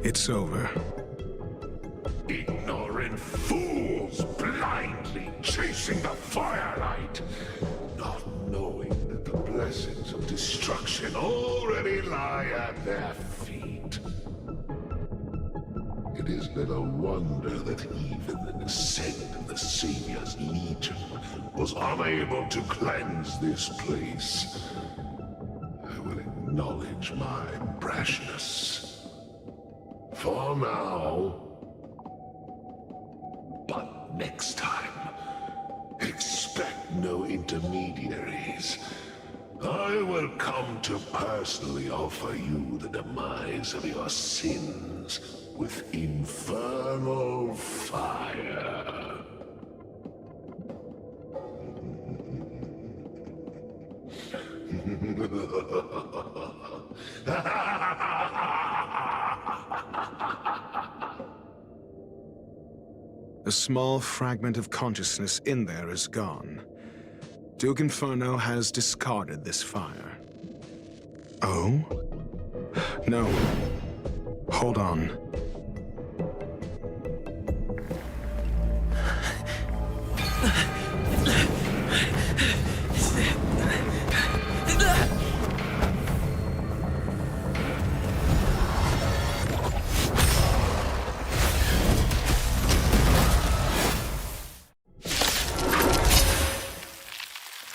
It's over.
Ignorant fools blindly chasing the firelight, not knowing that the blessings of destruction already lie at their feet. It is little wonder that even the descent of the Savior's Legion was unable to cleanse this place. I will acknowledge my brashness. For now. But next time, expect no intermediaries. I will come to personally offer you the demise of your sins with infernal fire.
The small fragment of consciousness in there is gone. Duke Inferno has discarded this fire. Oh? No. Hold on.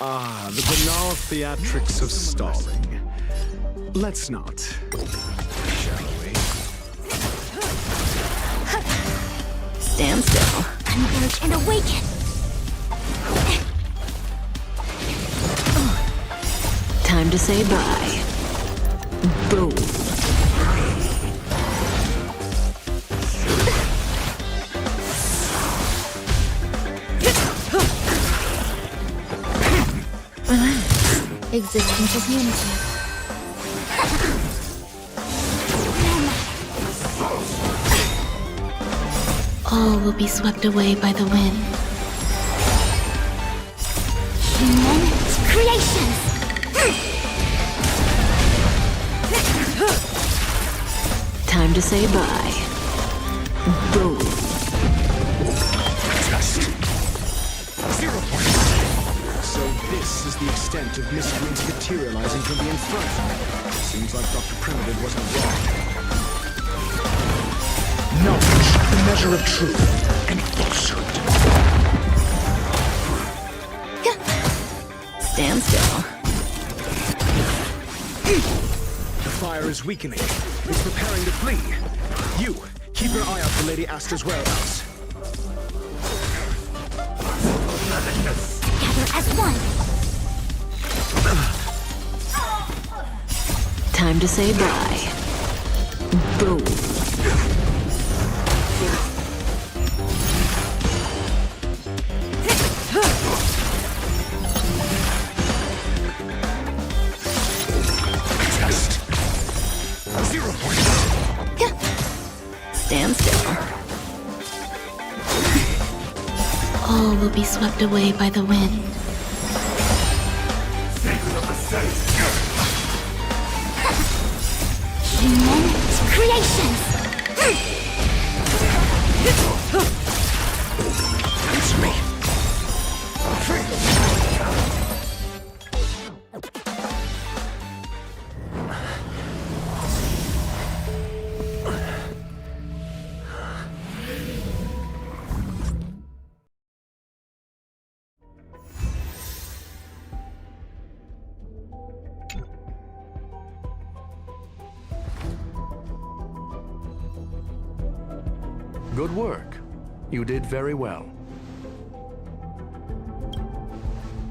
Ah, the banal theatrics of stalling. Let's not, shall we?
Stand still.
Converge and awaken!
Time to say bye. Boom.
Existence is unity.
All will be swept away by the wind.
Human creations!
Time to say bye. Boom.
So this is the extent of mysteries materializing from the Inferno. Seems like Dr. Primitive wasn't wrong. Knowledge, the measure of truth, and falsehood.
Stand still.
The fire is weakening. It's preparing to flee. You, keep your eye out for Lady Asta's whereabouts.
Gather as one!
Time to say bye. Boom. Stand still. All will be swept away by the wind.
Human creations!
Answer me.
Good work. You did very well.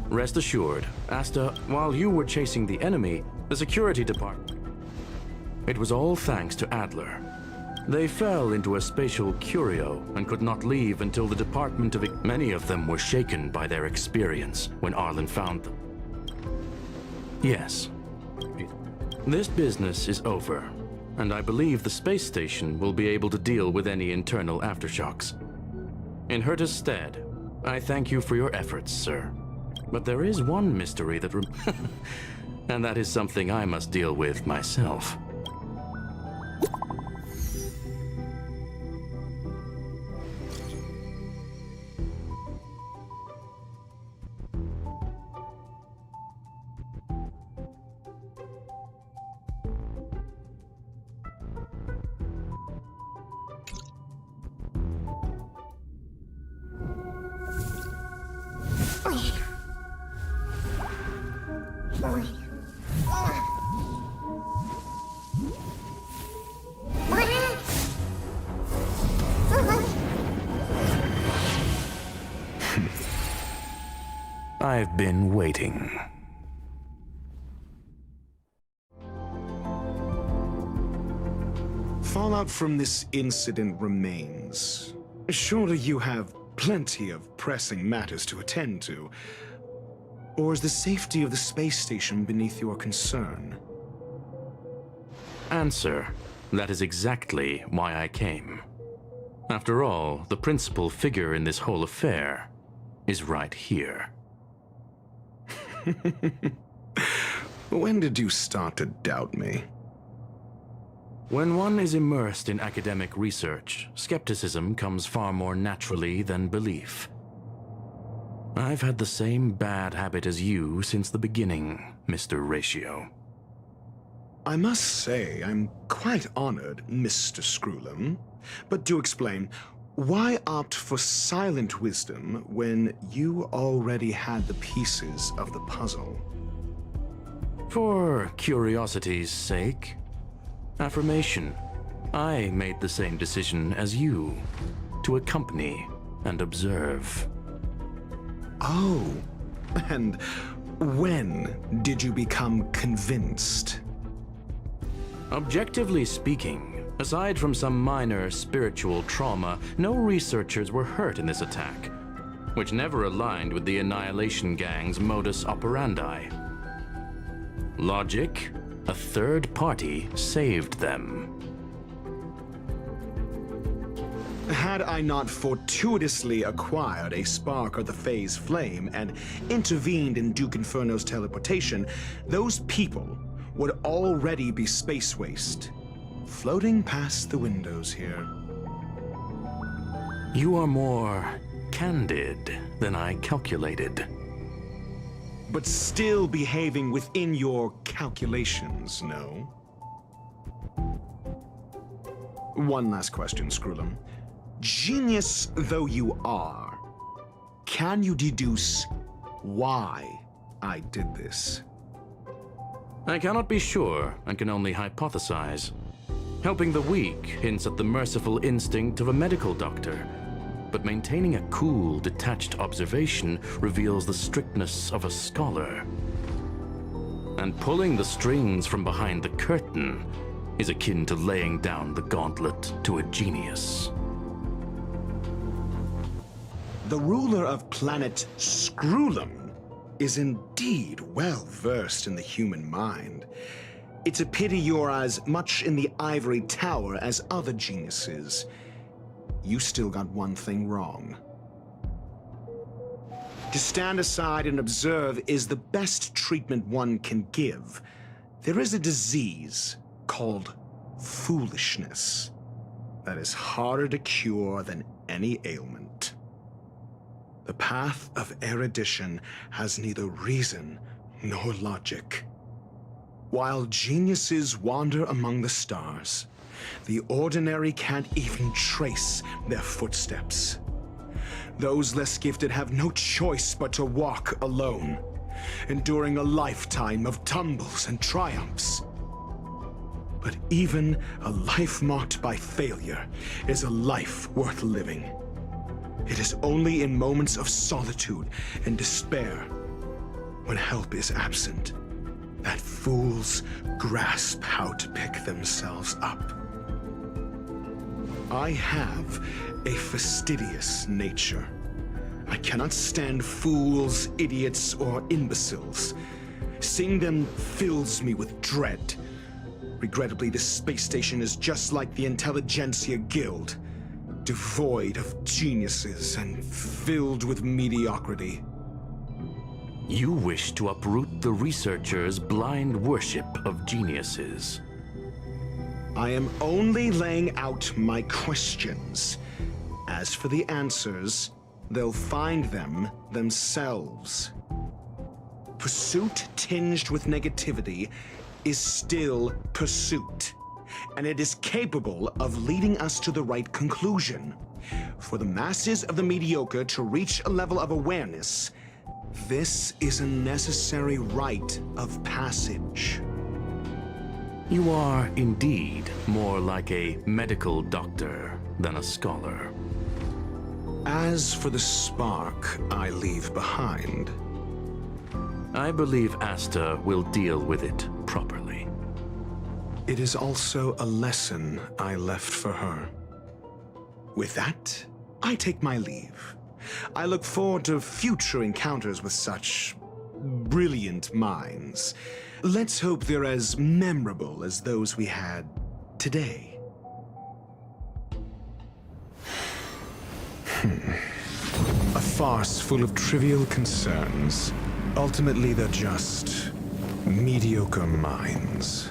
Rest assured, Asta, while you were chasing the enemy, the security department... It was all thanks to Adler. They fell into a spatial curio and could not leave until the Department of... Many of them were shaken by their experience when Arlen found them. Yes. This business is over, and I believe the space station will be able to deal with any internal aftershocks. In Herta's stead, I thank you for your efforts, sir. But there is one mystery that and that is something I must deal with myself. I've been waiting.
Fallout from this incident remains. Surely you have plenty of pressing matters to attend to. Or is the safety of the space station beneath your concern?
Answer. That is exactly why I came. After all, the principal figure in this whole affair is right here.
When did you start to doubt me?
When one is immersed in academic research, skepticism comes far more naturally than belief. I've had the same bad habit as you since the beginning, Mr. Ratio.
I must say, I'm quite honored, Mr. Screwlam. But do explain, why opt for silent wisdom when you already had the pieces of the puzzle?
For curiosity's sake. Affirmation. I made the same decision as you, to accompany and observe.
Oh, and when did you become convinced?
Objectively speaking, aside from some minor spiritual trauma, no researchers were hurt in this attack, which never aligned with the Annihilation Gang's modus operandi. Logic, a third party saved them.
Had I not fortuitously acquired a spark of the phase flame and intervened in Duke Inferno's teleportation, those people would already be space waste, floating past the windows here.
You are more candid than I calculated.
But still behaving within your calculations, no? One last question, Skrullum. Genius though you are, can you deduce why I did this?
I cannot be sure and can only hypothesize. Helping the weak hints at the merciful instinct of a medical doctor, but maintaining a cool, detached observation reveals the strictness of a scholar. And pulling the strings from behind the curtain is akin to laying down the gauntlet to a genius.
The ruler of planet Skrullum is indeed well versed in the human mind. It's a pity you're as much in the ivory tower as other geniuses. You still got one thing wrong. To stand aside and observe is the best treatment one can give. There is a disease called foolishness that is harder to cure than any ailment. The path of erudition has neither reason nor logic. While geniuses wander among the stars, the ordinary can't even trace their footsteps. Those less gifted have no choice but to walk alone, enduring a lifetime of tumbles and triumphs. But even a life marked by failure is a life worth living. It is only in moments of solitude and despair, when help is absent, that fools grasp how to pick themselves up. I have a fastidious nature. I cannot stand fools, idiots, or imbeciles. Seeing them fills me with dread. Regrettably, this space station is just like the Intelligentsia Guild, devoid of geniuses and filled with mediocrity.
You wish to uproot the researchers' blind worship of geniuses.
I am only laying out my questions. As for the answers, they'll find them themselves. Pursuit tinged with negativity is still pursuit, and it is capable of leading us to the right conclusion. For the masses of the mediocre to reach a level of awareness, this is a necessary rite of passage.
You are indeed more like a medical doctor than a scholar.
As for the spark I leave behind,
I believe Asta will deal with it properly.
it is also a lesson I left for her. With that, I take my leave. I look forward to future encounters with such brilliant minds. Let's hope they're as memorable as those we had today. A farce full of trivial concerns. Ultimately, they're just mediocre minds.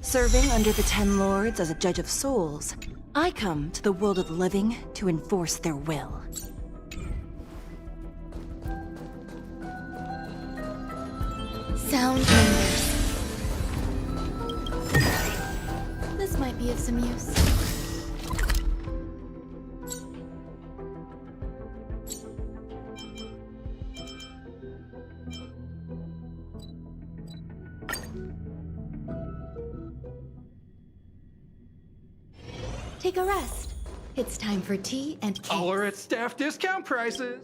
Serving under the Ten Lords as a judge of souls, I come to the world of the living to enforce their will.
Sound members. This might be of some use. Take a rest. It's time for tea and cake.
All are at staff discount prices.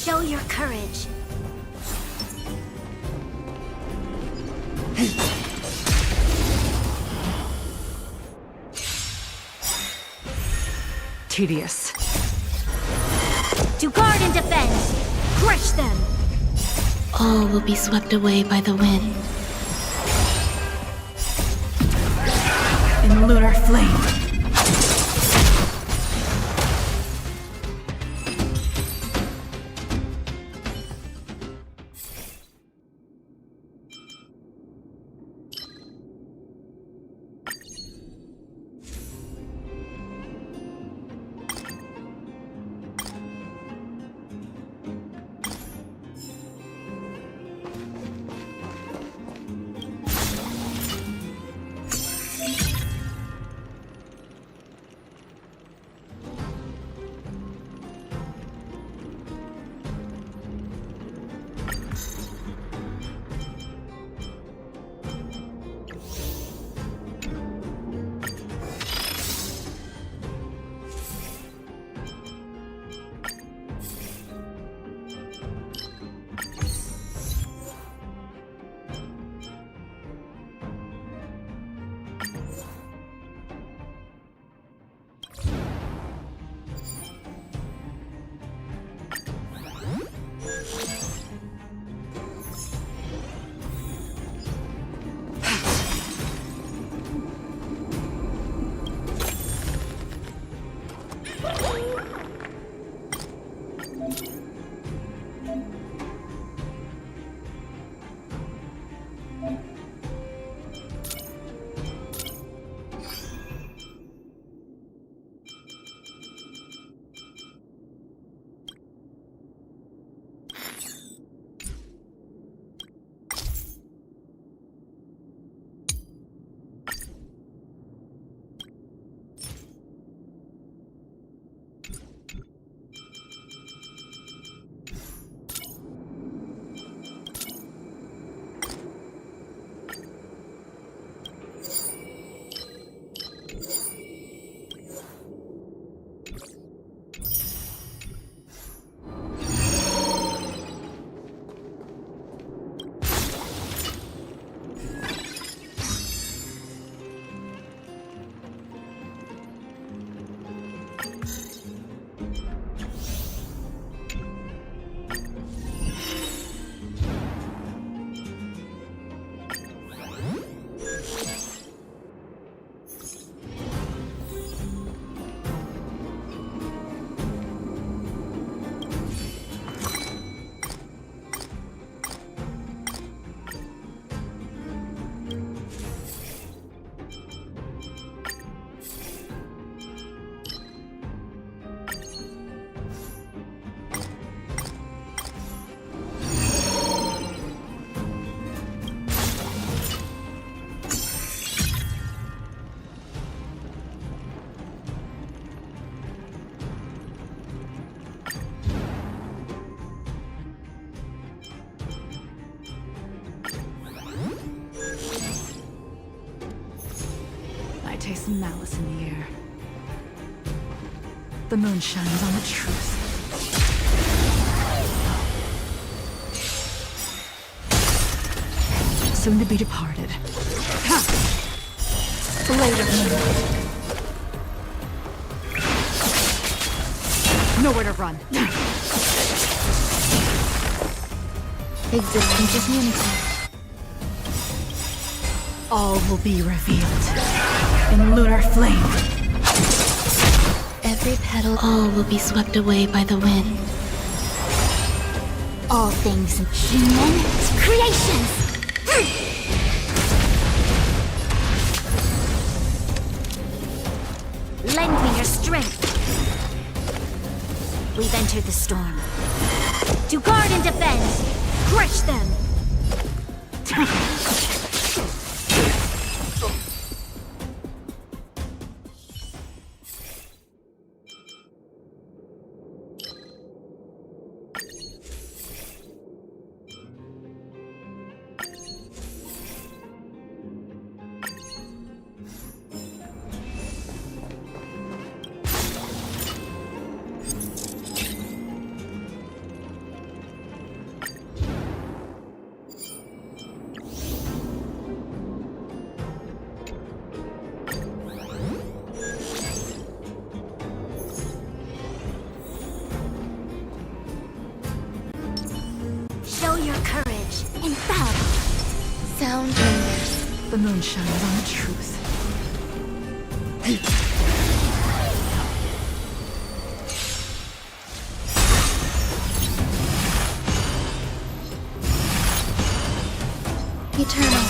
Show your courage.
Tedious.
To guard and defend! Crush them!
All will be swept away by the wind.
In lunar flame. Taste malice in the air. The moon shines on the truth. Soon to be departed. Ha! Blade of moon. Nowhere to run.
Existence is unity.
All will be revealed. In lunar flame.
Every petal, all will be swept away by the wind.
All things human creations!
Lend me your strength. We've entered the storm. To guard and defend! Crush them!
found wonders.
The moon shines on the truth.
Eternal.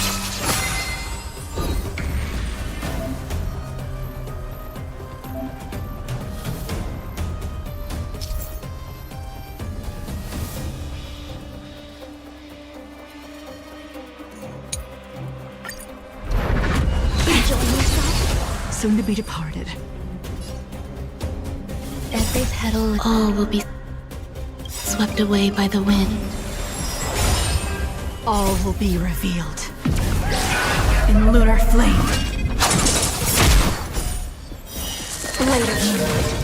Soon to be departed.
Every petal, all will be swept away by the wind.
All will be revealed. In lunar flame. Blade of moonlight.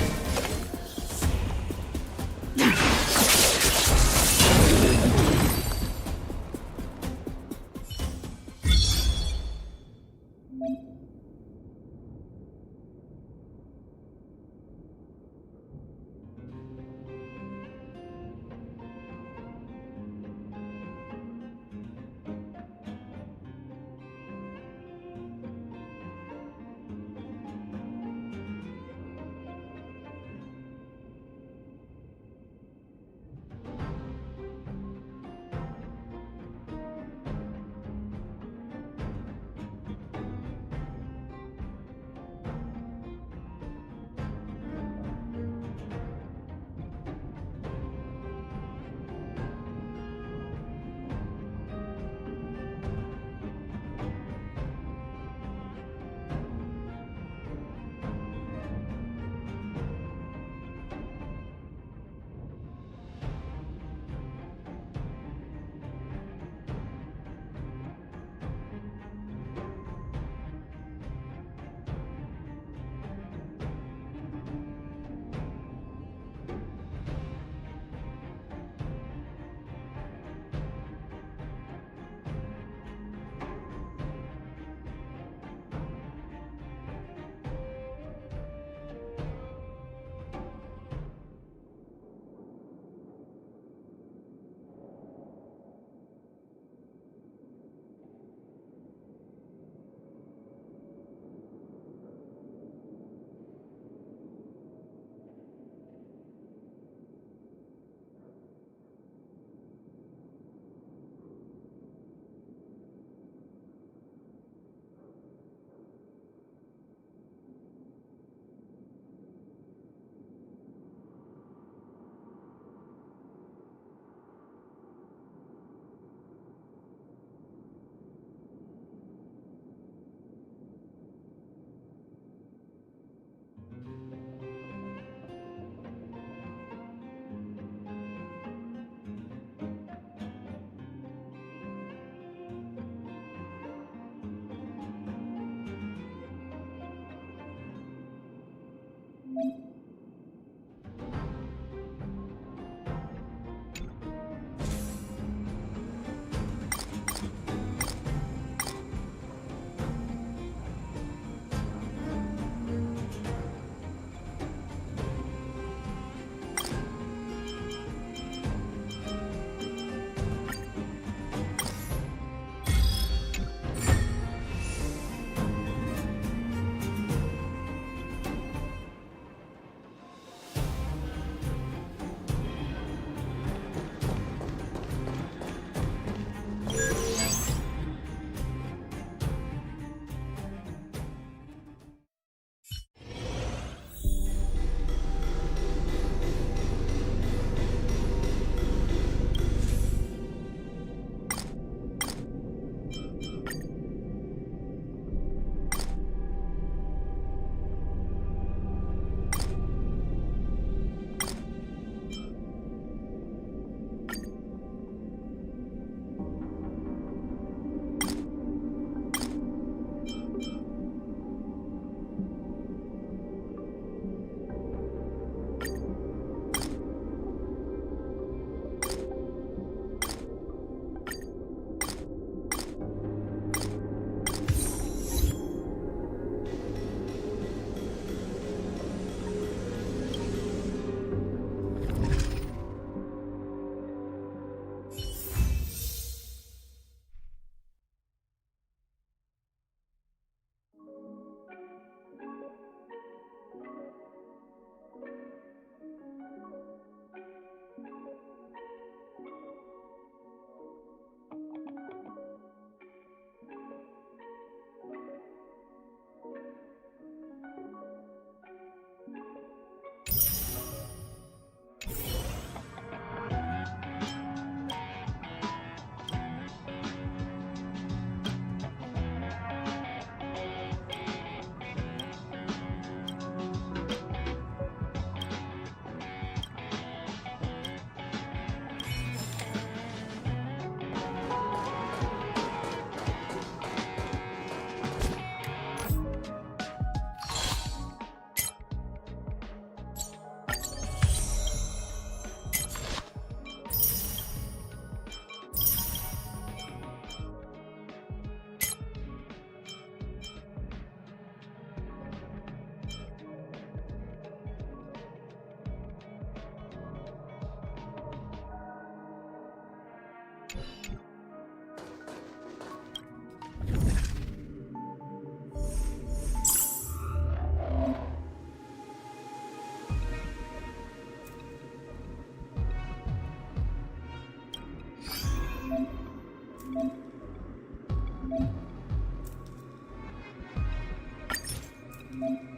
you.